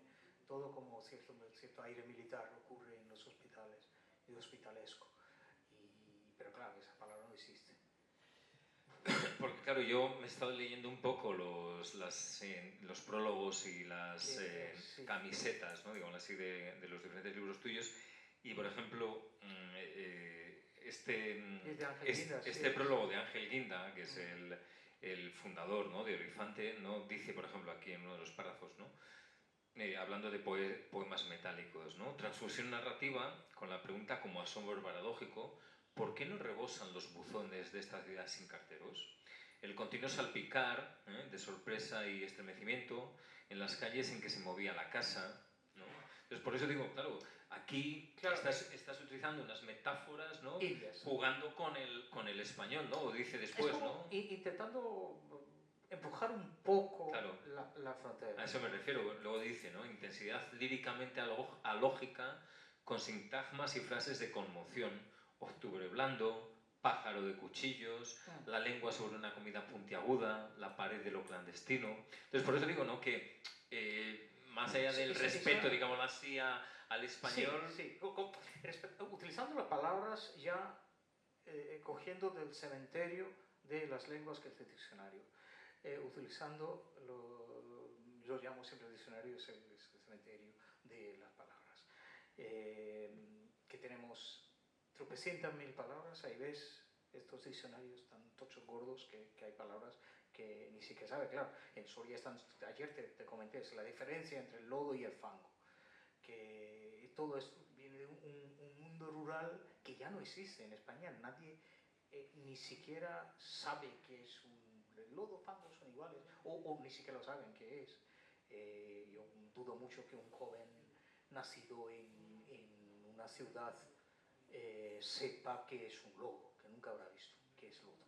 todo como cierto aire militar ocurre en los hospitales, y hospitalesco. Pero claro, esa palabra no existe. Porque claro, yo me he estado leyendo un poco los prólogos y las camisetas, ¿no? Digamos así, de los diferentes libros tuyos. Y por ejemplo, este prólogo de Ángel Guinda, que es el fundador, ¿no?, de Olifante, ¿no?, dice, por ejemplo, aquí en uno de los párrafos, ¿no?, hablando de poemas metálicos, ¿no?, transfusión narrativa con la pregunta como asombro paradójico: ¿por qué no rebosan los buzones de esta ciudad sin carteros? El continuo salpicar de sorpresa y estremecimiento en las calles en que se movía la casa, ¿no? Entonces, por eso digo, claro, aquí estás utilizando unas metáforas, ¿no?, jugando con el español, ¿no? O dice después, ¿no? Intentando empujar un poco, claro, la frontera. A eso me refiero. Luego dice, ¿no?, intensidad líricamente alógica, con sintagmas y frases de conmoción: octubre blando, pájaro de cuchillos, la lengua sobre una comida puntiaguda, la pared de lo clandestino. Entonces, por eso digo, ¿no?, que más allá del respeto, digamos así, al español... Sí. Utilizando las palabras ya cogiendo del cementerio de las lenguas, que es el diccionario. Utilizando, yo llamo siempre el diccionario, es el cementerio de las palabras. Que tenemos tropecientas mil palabras. Ahí ves estos diccionarios tan tochos gordos que hay palabras que ni siquiera sabe. Claro, en Soria ayer te comenté, es la diferencia entre el lodo y el fango. Que todo esto viene de un mundo rural que ya no existe en España. Nadie ni siquiera sabe qué es el lodo, fango son iguales, o ni siquiera lo saben qué es. Yo dudo mucho que un joven nacido en una ciudad sepa qué es un lodo, que nunca habrá visto qué es lodo,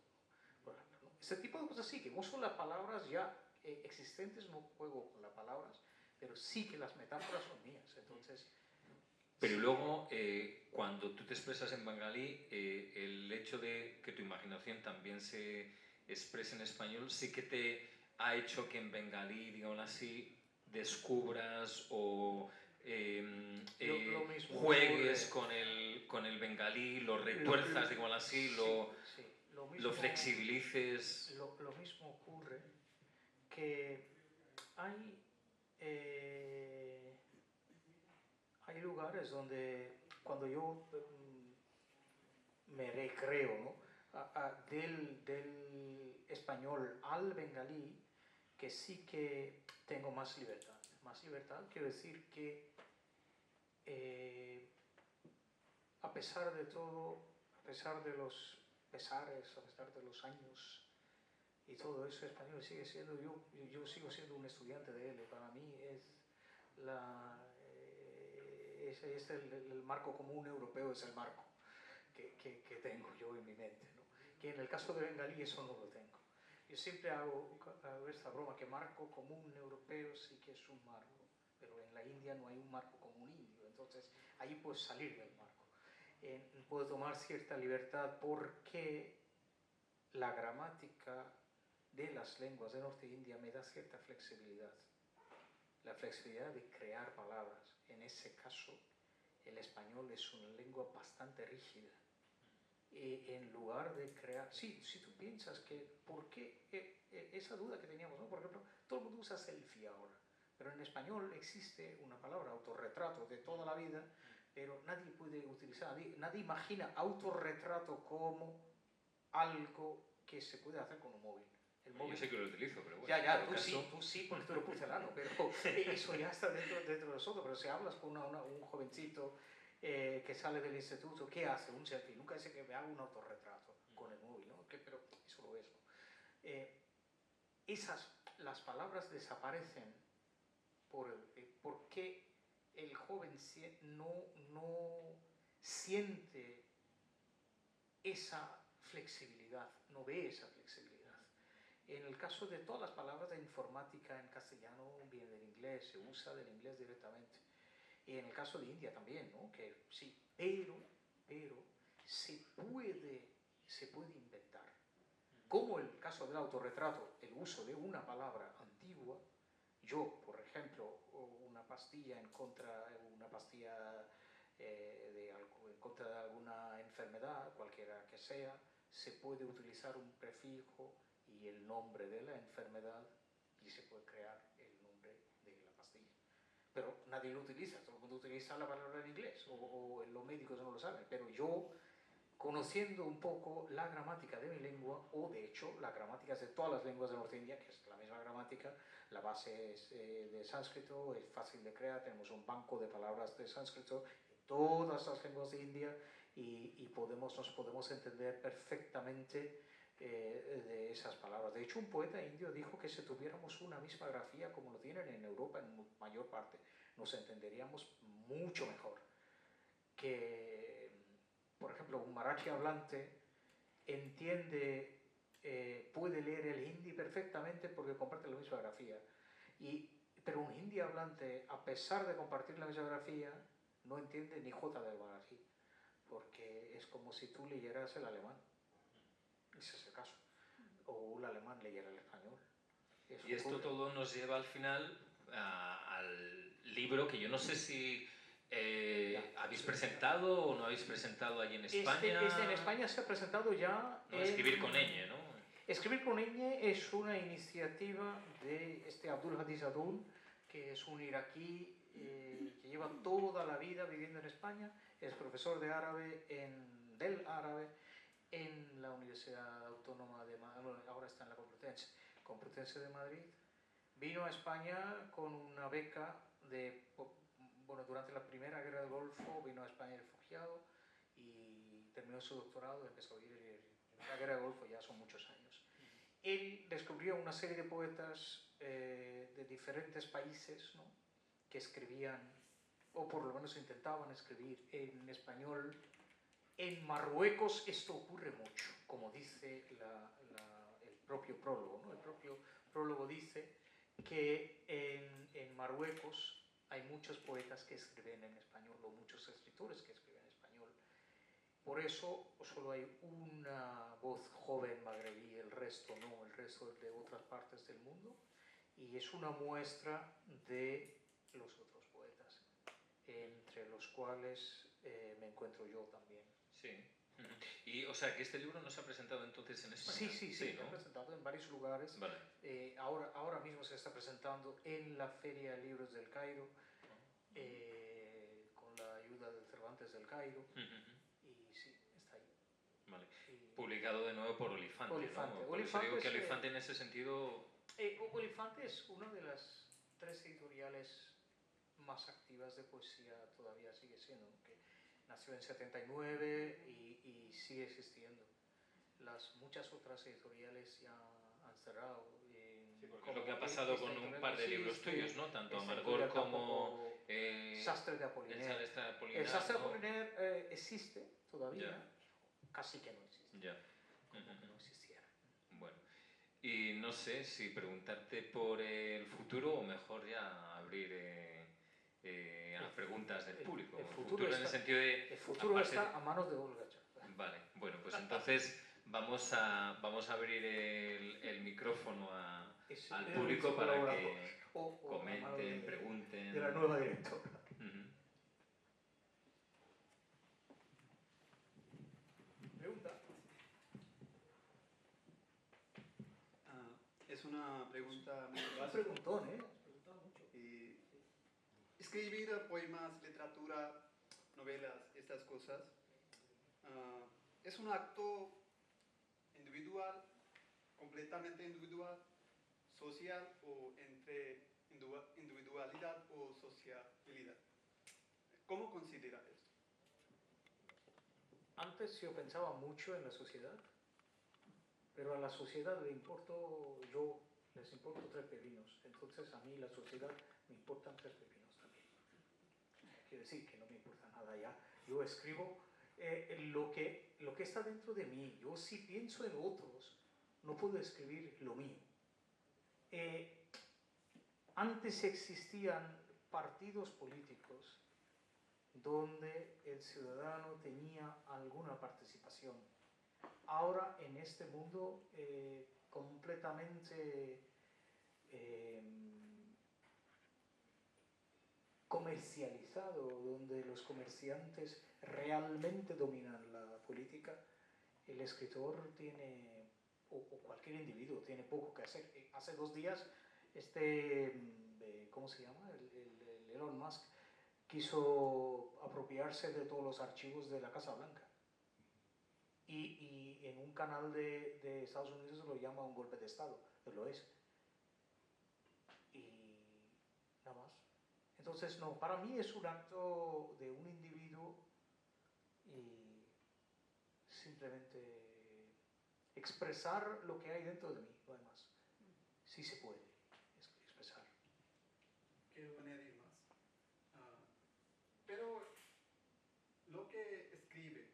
por ejemplo, ¿no? Ese tipo de cosas sí, que uso las palabras ya existentes, no juego con las palabras, pero sí que las metáforas son mías. Entonces, pero luego, cuando tú te expresas en bengalí, el hecho de que tu imaginación también se exprese en español, sí que te ha hecho que en bengalí, digamos así, descubras o juegues con el bengalí, lo retuerzas, digamos así, lo flexibilices. Lo mismo ocurre que hay lugares donde, cuando yo me recreo, ¿no?, del español al bengalí, que sí que tengo más libertad. Más libertad quiero decir que a pesar de todo, a pesar de los pesares, a pesar de los años y todo eso español sigue siendo, yo sigo siendo un estudiante de él, para mí es el marco común europeo, es el marco que tengo yo en mi mente, ¿no? Que en el caso de bengalí eso no lo tengo. Yo siempre hago esta broma, que marco común europeo sí que es un marco, pero en la India no hay un marco común indio, entonces ahí puedes salir del marco. Puedo tomar cierta libertad porque la gramática de las lenguas de Norte India me da cierta flexibilidad. La flexibilidad de crear palabras. En ese caso, el español es una lengua bastante rígida. En lugar de crear... Sí, si tú piensas que... ¿Por qué? Esa duda que teníamos, ¿no? Por ejemplo, todo el mundo usa selfie ahora, pero en español existe una palabra, autorretrato, de toda la vida, pero nadie puede utilizar, nadie imagina autorretrato como algo que se puede hacer con un móvil. El móvil. Yo sé que lo utilizo, pero bueno. Ya, tú sí, porque tú eres porcelano, pero eso ya está dentro de nosotros. Pero si hablas con un jovencito que sale del instituto, ¿qué hace? Un selfie. Nunca dice que me haga un autorretrato con el móvil, ¿no? Pero eso lo es, ¿no? Las palabras desaparecen porque el joven no siente esa flexibilidad, no ve esa flexibilidad. En el caso de todas las palabras de informática en castellano viene del inglés, se usa del inglés directamente. Y en el caso de India también, ¿no? Que sí, pero se puede inventar. Como el caso del autorretrato, el uso de una palabra antigua, yo, por ejemplo, una pastilla en contra de alguna enfermedad, cualquiera que sea, se puede utilizar un prefijo y el nombre de la enfermedad y se puede crear el nombre de la pastilla. Pero nadie lo utiliza, todo el mundo utiliza la palabra en inglés o los médicos no lo saben, pero yo, conociendo un poco la gramática de mi lengua, o de hecho la gramática de todas las lenguas de Norte India, que es la misma gramática, la base es de sánscrito, es fácil de crear, tenemos un banco de palabras de sánscrito en todas las lenguas de India y nos podemos entender perfectamente de esas palabras. De hecho, un poeta indio dijo que si tuviéramos una misma grafía como lo tienen en Europa en mayor parte, nos entenderíamos mucho mejor. Que, por ejemplo, un marathi hablante puede leer el hindi perfectamente porque comparte la misma grafía. Pero un hindi hablante, a pesar de compartir la misma grafía, no entiende ni jota del marathi, porque es como si tú leyeras el alemán. Ese es el caso. O el alemán leyera el español. Y esto todo nos lleva al final al libro que yo no sé si habéis presentado o no habéis presentado allí en España. En España se ha presentado ya. No, Escribir con ñ, ¿no? Escribir con ñ es una iniciativa de Abdul Hadi Adun, que es un iraquí que lleva toda la vida viviendo en España, es profesor de árabe del árabe en la Universidad Autónoma de Madrid, ahora está en la Complutense de Madrid. Vino a España con una beca durante la Primera Guerra del Golfo, vino a España refugiado y terminó su doctorado, empezó a ir en la Guerra del Golfo, ya son muchos años. Él descubrió una serie de poetas de diferentes países, ¿no? Que escribían, o por lo menos intentaban escribir en español. En Marruecos esto ocurre mucho, como dice el propio prólogo, ¿no? El propio prólogo dice que en Marruecos hay muchos poetas que escriben en español, o muchos escritores que escriben en español. Por eso solo hay una voz joven magrebí, el resto no, el resto de otras partes del mundo, y es una muestra de los otros poetas, entre los cuales me encuentro yo también. Sí. Y, o sea, que este libro no se ha presentado entonces en España. Sí, ¿no? Se ha presentado en varios lugares. Vale. Ahora mismo se está presentando en la Feria de Libros del Cairo, con la ayuda del Cervantes del Cairo. Y sí, está ahí. Vale. Publicado de nuevo por Olifante. ¿No? Por eso digo que Olifante en ese sentido... Olifante es una de las 3 editoriales más activas de poesía, todavía sigue siendo, ¿no? Que nació en 79 y sigue existiendo. Muchas otras editoriales ya han cerrado. Sí, porque es lo que ha pasado con un par de libros tuyos, ¿no? Tanto esta Amargor editorial como Sastre de El Apollinaire. Sastre de Apollinaire, El Sastre de ¿no? Apollinaire existe todavía, Ya. casi que no existe, Ya. como que no existiera. Bueno, y no sé si preguntarte por el futuro o mejor ya abrir a preguntas del público. El futuro en el sentido de... el futuro está a manos de Olga Chávez. Vale, bueno, pues entonces vamos a abrir el micrófono al público para que comenten, pregunten. De la nueva directora. Pregunta. Es una pregunta muy Un básica. preguntón, ¿eh? Has preguntado mucho. Escribir poemas, literatura, novelas, estas cosas, es un acto individual, completamente individual, social o entre individualidad o sociabilidad. ¿Cómo considera esto? Antes yo pensaba mucho en la sociedad, pero a la sociedad les importo 3 pepinos. Entonces a mí la sociedad me importan 3 pepinos también. Quiere decir que no me importa nada ya. Yo escribo lo que está dentro de mí. Yo si pienso en otros, no puedo escribir lo mío. Antes existían partidos políticos donde el ciudadano tenía alguna participación. Ahora en este mundo completamente comercializado, donde los comerciantes realmente dominan la política, el escritor tiene, o cualquier individuo, tiene poco que hacer. Hace 2 días, ¿cómo se llama? El Elon Musk quiso apropiarse de todos los archivos de la Casa Blanca. Y en un canal de Estados Unidos lo llama un golpe de Estado, lo es. Y nada más. Entonces, no, para mí es un acto de un individuo y simplemente expresar lo que hay dentro de mí, no hay más. Sí se puede expresar. Quiero añadir más. Pero lo que escribe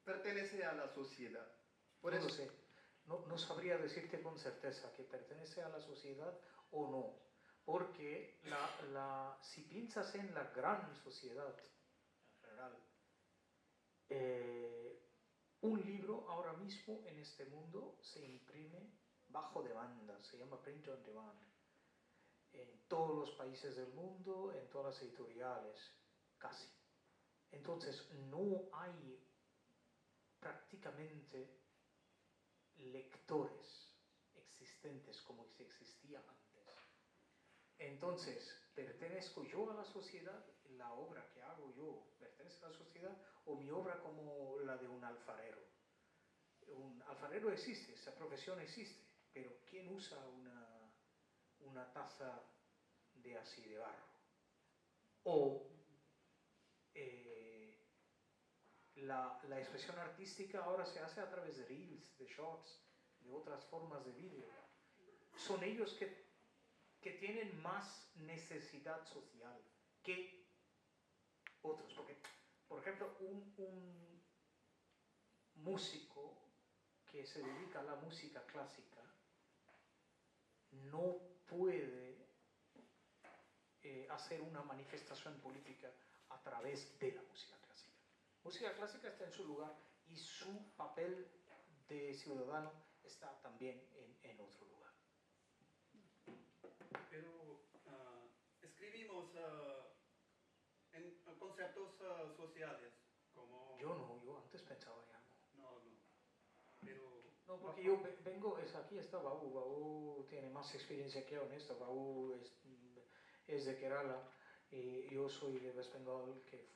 pertenece a la sociedad. No lo sé. No sabría decirte con certeza que pertenece a la sociedad o no. Porque si piensas en la gran sociedad en general, un libro ahora mismo en este mundo se imprime bajo demanda, se llama print on demand, en todos los países del mundo, en todas las editoriales, casi. Entonces no hay prácticamente lectores existentes como se existía antes. Entonces, ¿pertenezco yo a la sociedad? ¿La obra que hago yo pertenece a la sociedad? ¿O mi obra como la de un alfarero? Un alfarero existe, esa profesión existe, pero ¿quién usa una taza de barro? O la expresión artística ahora se hace a través de reels, de shorts, de otras formas de vídeo. Son ellos que tienen más necesidad social que otros. Porque, por ejemplo, un músico que se dedica a la música clásica no puede hacer una manifestación política a través de la música clásica. La música clásica está en su lugar y su papel de ciudadano está también en otro lugar. Pero escribimos en conceptos sociales como... Yo antes pensaba ya no. No, pero... No, porque yo vengo, aquí está Baú tiene más experiencia que yo en esto, Baú es de Kerala y yo soy de West Bengal, que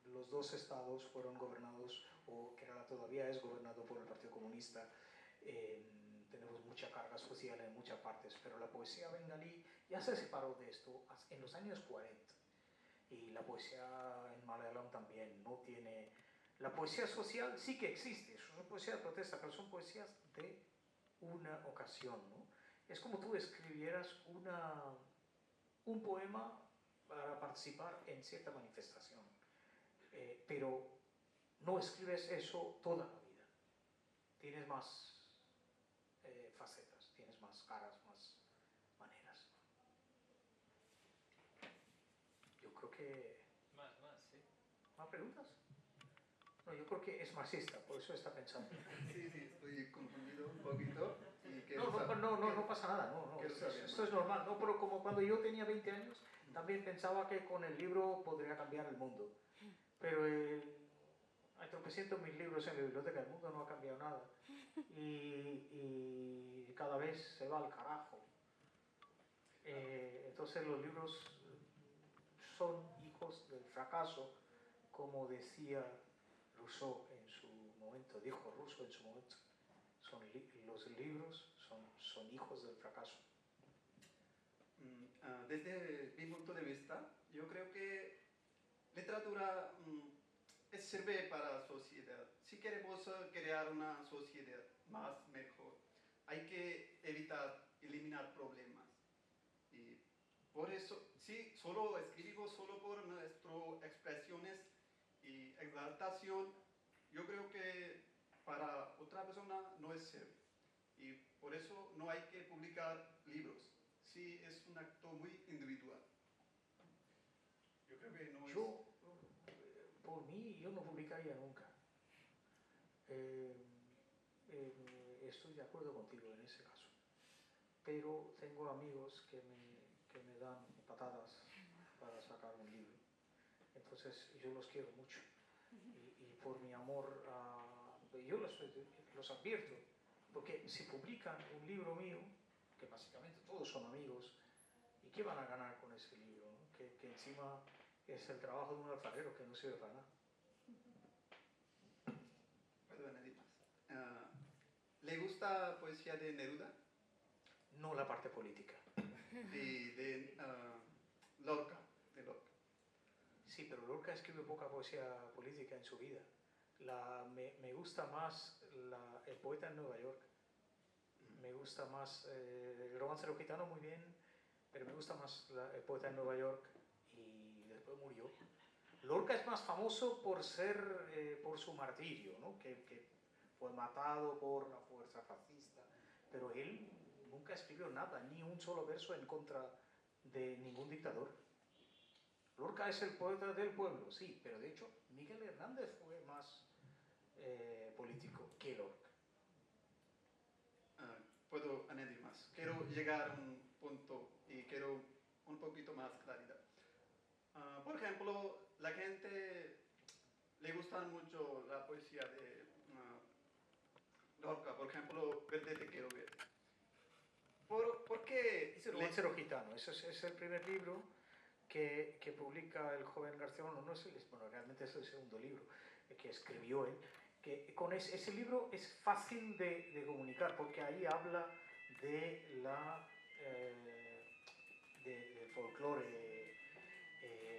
los 2 estados fueron gobernados, o Kerala todavía es gobernado por el Partido Comunista. Tenemos mucha carga social en muchas partes, pero la poesía bengalí ya se separó de esto en los años 40. Y la poesía en Malayalam también no tiene... La poesía social sí que existe, es una poesía de protesta, pero son poesías de una ocasión, ¿no? Es como tú escribieras un poema para participar en cierta manifestación, pero no escribes eso toda la vida. Tienes más facetas, tienes más caras, más maneras. Yo creo que... Sí. ¿Más preguntas? No, yo creo que es marxista, por eso está pensando. Sí, estoy confundido un poquito. Y No pasa nada, no, esto es normal, ¿no? Pero como cuando yo tenía 20 años, también pensaba que con el libro podría cambiar el mundo. Pero hay tropecientos mil libros en la biblioteca, el mundo no ha cambiado nada. Y cada vez se va al carajo. Entonces los libros son hijos del fracaso, como decía Rousseau en su momento, dijo Rousseau en su momento. Los libros son hijos del fracaso. Desde mi punto de vista, yo creo que literatura sirve para la sociedad. Si queremos crear una sociedad más mejor, hay que eliminar problemas. Y por eso, si solo escribimos solo por nuestras expresiones y exaltación, yo creo que para otra persona no es sirve. Y por eso no hay que publicar libros. Sí, es un acto muy individual. Yo creo que no es... Por mí, yo no publicaría nunca. Estoy de acuerdo contigo en ese caso. Pero tengo amigos que me dan patadas para sacar un libro. Entonces, yo los quiero mucho. Y por mi amor, yo los advierto. Porque si publican un libro mío, que básicamente todos son amigos, ¿y qué van a ganar con ese libro? ¿No? Que encima es el trabajo de un alfarero que no sirve para nada. Puedo añadir más. ¿Le gusta poesía de Neruda? No la parte política. Y de Lorca. Sí, pero Lorca escribe poca poesía política en su vida. Me gusta más El poeta en Nueva York. Me gusta más el romance de los gitanos, muy bien, pero me gusta más El poeta en Nueva York, y después murió. Lorca es más famoso por su martirio, ¿no? que fue matado por la fuerza fascista, pero él nunca escribió nada, ni un solo verso en contra de ningún dictador. Lorca es el poeta del pueblo, sí, pero de hecho Miguel Hernández fue más político que Lorca. Puedo añadir más. Quiero llegar a un punto y quiero un poquito más claridad. Por ejemplo, la gente le gusta mucho la poesía de Lorca, por ejemplo, Verde te quiero ver. ¿Por qué? Es el romancero gitano, ese es el primer libro que publica el joven García Bueno, realmente es el segundo libro que escribió él. Que con ese libro es fácil de comunicar, porque ahí habla del folclore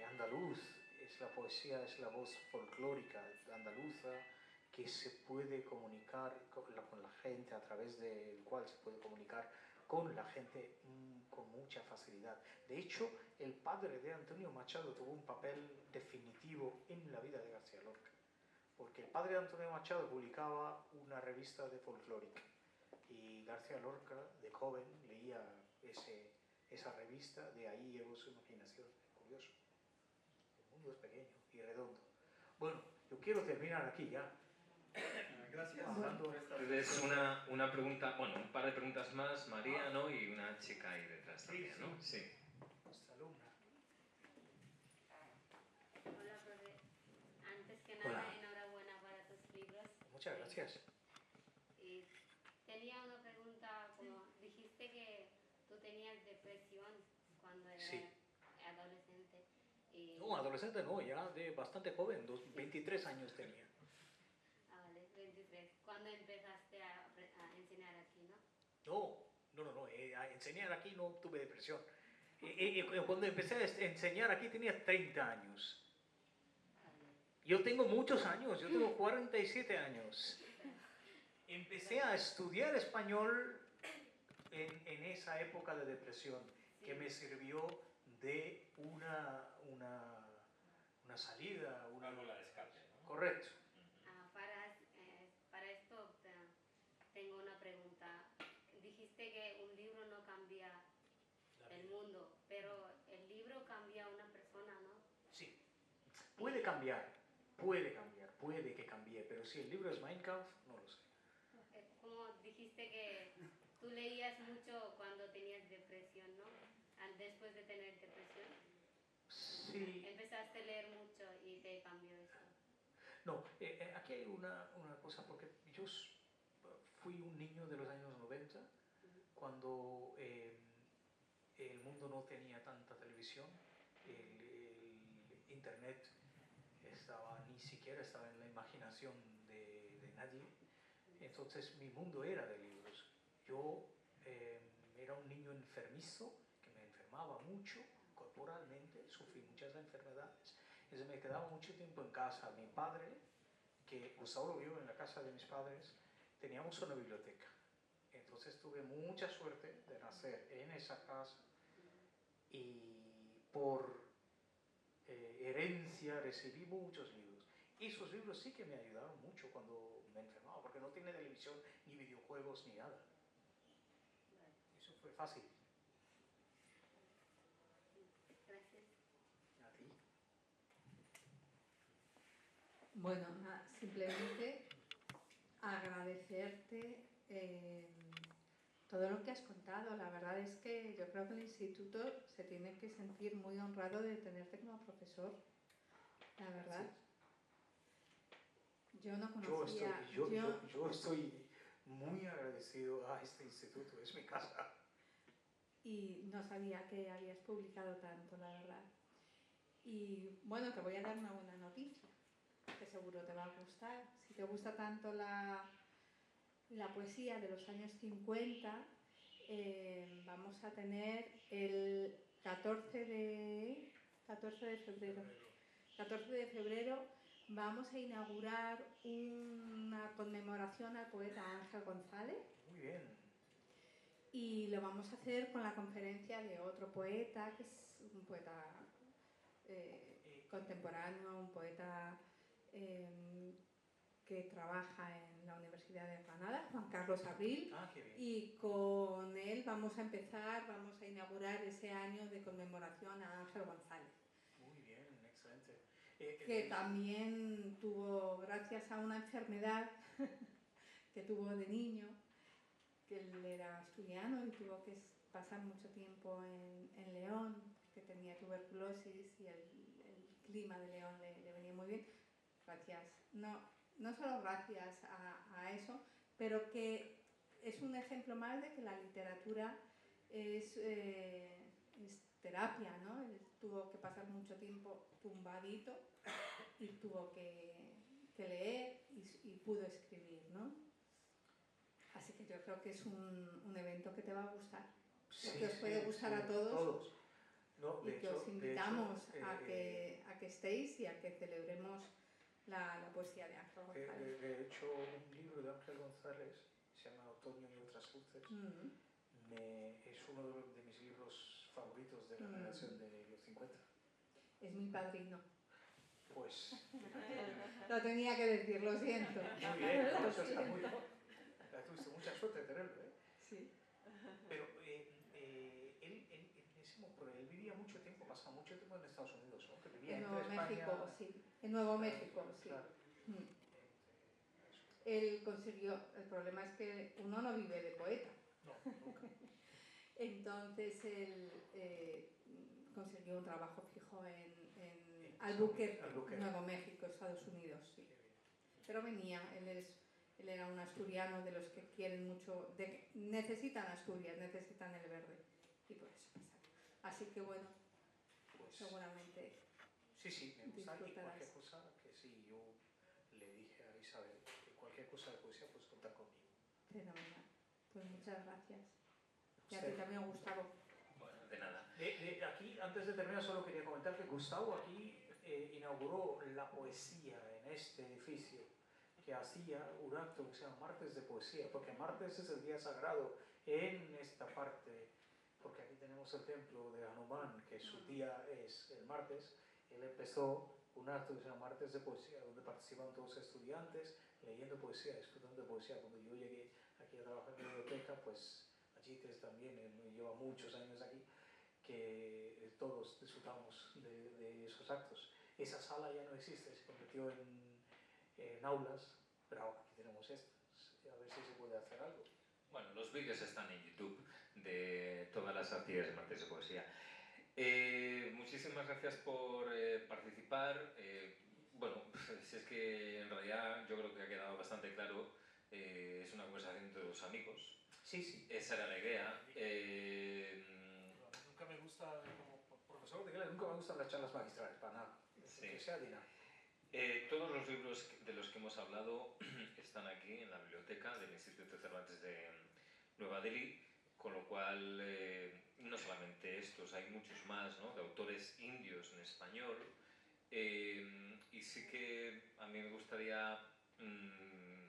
andaluz, es la poesía, es la voz folclórica andaluza que se puede comunicar con la gente, a través del cual se puede comunicar con la gente con mucha facilidad. De hecho, el padre de Antonio Machado tuvo un papel definitivo en la vida de García Lorca, porque el padre de Antonio Machado publicaba una revista de folclórica y García Lorca, de joven, leía esa revista, de ahí llegó su imaginación. Curioso. El mundo es pequeño y redondo. Bueno, yo quiero terminar aquí ya. Gracias. Entonces, una pregunta, bueno, un par de preguntas más, María, ¿no? Y una chica ahí detrás también, ¿no? Sí. Nuestra alumna. Hola, profe. Antes que nada, Hola. Enhorabuena para tus libros. Muchas gracias. Y tenía una pregunta, como dijiste que tú tenías depresión cuando eras Sí. adolescente. No, adolescente no, ya de bastante joven, 23 años tenía. Vale, 23. ¿Cuándo empezaste a enseñar aquí, no? No, a enseñar aquí no tuve depresión. Cuando empecé a enseñar aquí tenía 30 años. Vale. Yo tengo muchos años, yo tengo 47 años. empecé a estudiar español en esa época de depresión, que me sirvió de una salida, una válvula de escape, ¿no? Correcto. Para esto tengo una pregunta. Dijiste que un libro no cambia el mundo, pero el libro cambia a una persona, ¿no? Sí, puede que cambie, pero si el libro es Mein Kampf, no lo sé. Como dijiste que tú leías mucho cuando tenías depresión, ¿no? Después de tener depresión. Sí. Empezaste a leer mucho y te cambió eso. No, aquí hay una cosa, porque yo fui un niño de los años 90, cuando el mundo no tenía tanta televisión, el internet ni siquiera estaba en la imaginación de nadie, entonces mi mundo era de libros. Yo era un niño enfermizo, que me enfermaba mucho corporalmente, sufrí muchas enfermedades, entonces me quedaba mucho tiempo en casa. Mi padre, que Gustavo lo vio en la casa de mis padres, teníamos una biblioteca. Entonces tuve mucha suerte de nacer en esa casa y por herencia recibí muchos libros. Y esos libros sí que me ayudaron mucho cuando me enfermaba, porque no tiene televisión, ni videojuegos, ni nada. Eso fue fácil. Gracias. A ti. Bueno, simplemente agradecerte todo lo que has contado. La verdad es que yo creo que el instituto se tiene que sentir muy honrado de tenerte como profesor. La verdad. Yo no conocía... Yo estoy muy agradecido a este instituto, es mi casa. Y no sabía que habías publicado tanto, la verdad. Y bueno, te voy a dar una buena noticia, que seguro te va a gustar. Si te gusta tanto la poesía de los años 50, vamos a tener el 14 de febrero vamos a inaugurar una conmemoración al poeta Ángel González. Muy bien. Y lo vamos a hacer con la conferencia de otro poeta, que es un poeta contemporáneo, un poeta que trabaja en la Universidad de Granada, Juan Carlos Abril. Qué bien. Y con él vamos a inaugurar ese año de conmemoración a Ángel González. Muy bien, excelente. Que también tuvo, gracias a una enfermedad que tuvo de niño, que él era asturiano y tuvo que pasar mucho tiempo en León, que tenía tuberculosis y el clima de León le venía muy bien. Gracias, no solo gracias a eso, pero que es un ejemplo más de que la literatura es terapia, ¿no? Él tuvo que pasar mucho tiempo tumbadito y tuvo que leer y pudo escribir, ¿no? Así que yo creo que es un evento que te va a gustar, que os puede gustar a todos. No, y que os invitamos a que estéis y a que celebremos la poesía de Ángel González. De hecho, un libro de Ángel González se llama Otoño y otras luces. Es uno de mis libros favoritos de la generación de los 50. Es mi padrino. Pues... Lo tenía que decir, lo siento. Muy bien, eso está muy bien. Tuviste mucha suerte de tenerlo, ¿eh? Sí. Pero él vivía mucho tiempo, pasaba mucho tiempo en Estados Unidos, ¿no? Que vivía en entre Nuevo España... México, sí. En Nuevo México, sí. Claro. Él consiguió, el problema es que uno no vive de poeta. No, nunca. Entonces él consiguió un trabajo fijo en Albuquerque, Nuevo México, Estados Unidos, sí. Pero venía, él era un asturiano de los que quieren mucho, necesitan Asturias, necesitan el verde, y por eso pasa. Así que bueno, pues, seguramente sí, me gusta, y disfrutarás. cualquier cosa, que sí, yo le dije a Isabel que cualquier cosa de poesía, pues contar conmigo. Fenomenal. Pues muchas gracias. Y a ti también, Gustavo. Bueno, de nada. Aquí, antes de terminar, solo quería comentar que Gustavo aquí inauguró la poesía en este edificio, que hacía un acto que se llama Martes de Poesía, porque martes es el día sagrado en esta parte, porque aquí tenemos el templo de Hanuman, que su día es el martes. Él empezó un acto que se llama Martes de Poesía, donde participan todos los estudiantes leyendo poesía, disfrutando de poesía. Cuando yo llegué aquí a trabajar en la biblioteca, pues Achites también lleva muchos años aquí, que todos disfrutamos de esos actos. Esa sala ya no existe, se convirtió en aulas, pero ahora aquí tenemos estas, a ver si se puede hacer algo. Bueno, los vídeos están en YouTube de todas las actividades de martes de poesía. Muchísimas gracias por participar. Bueno, si es que en realidad yo creo que ha quedado bastante claro, es una conversación entre dos amigos. Sí, sí. Esa era la idea. Nunca me gusta, como profesor de inglés, nunca me gustan las charlas magistrales, para nada. Sí. Que sea dinámico. Todos los libros de los que hemos hablado están aquí en la biblioteca del Instituto Cervantes de Nueva Delhi, con lo cual no solamente estos, hay muchos más, ¿no?, de autores indios en español, y sí que a mí me gustaría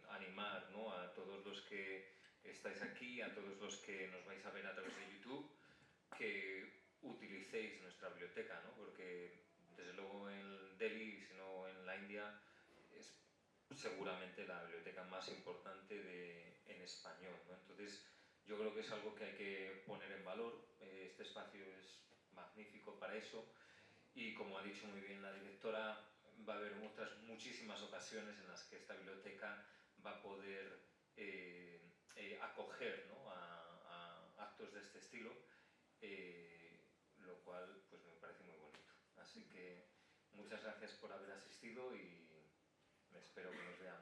animar, ¿no?, a todos los que estáis aquí, a todos los que nos vais a ver a través de YouTube, que utilicéis nuestra biblioteca, ¿no?, porque desde luego en Delhi, si no en la India, es seguramente la biblioteca más importante en español, ¿no? Entonces yo creo que es algo que hay que poner en valor. Este espacio es magnífico para eso, y como ha dicho muy bien la directora, va a haber otras muchísimas ocasiones en las que esta biblioteca va a poder acoger, ¿no?, a actos de este estilo, lo cual pues me parece muy bonito. Así que muchas gracias por haber asistido y espero que nos veamos.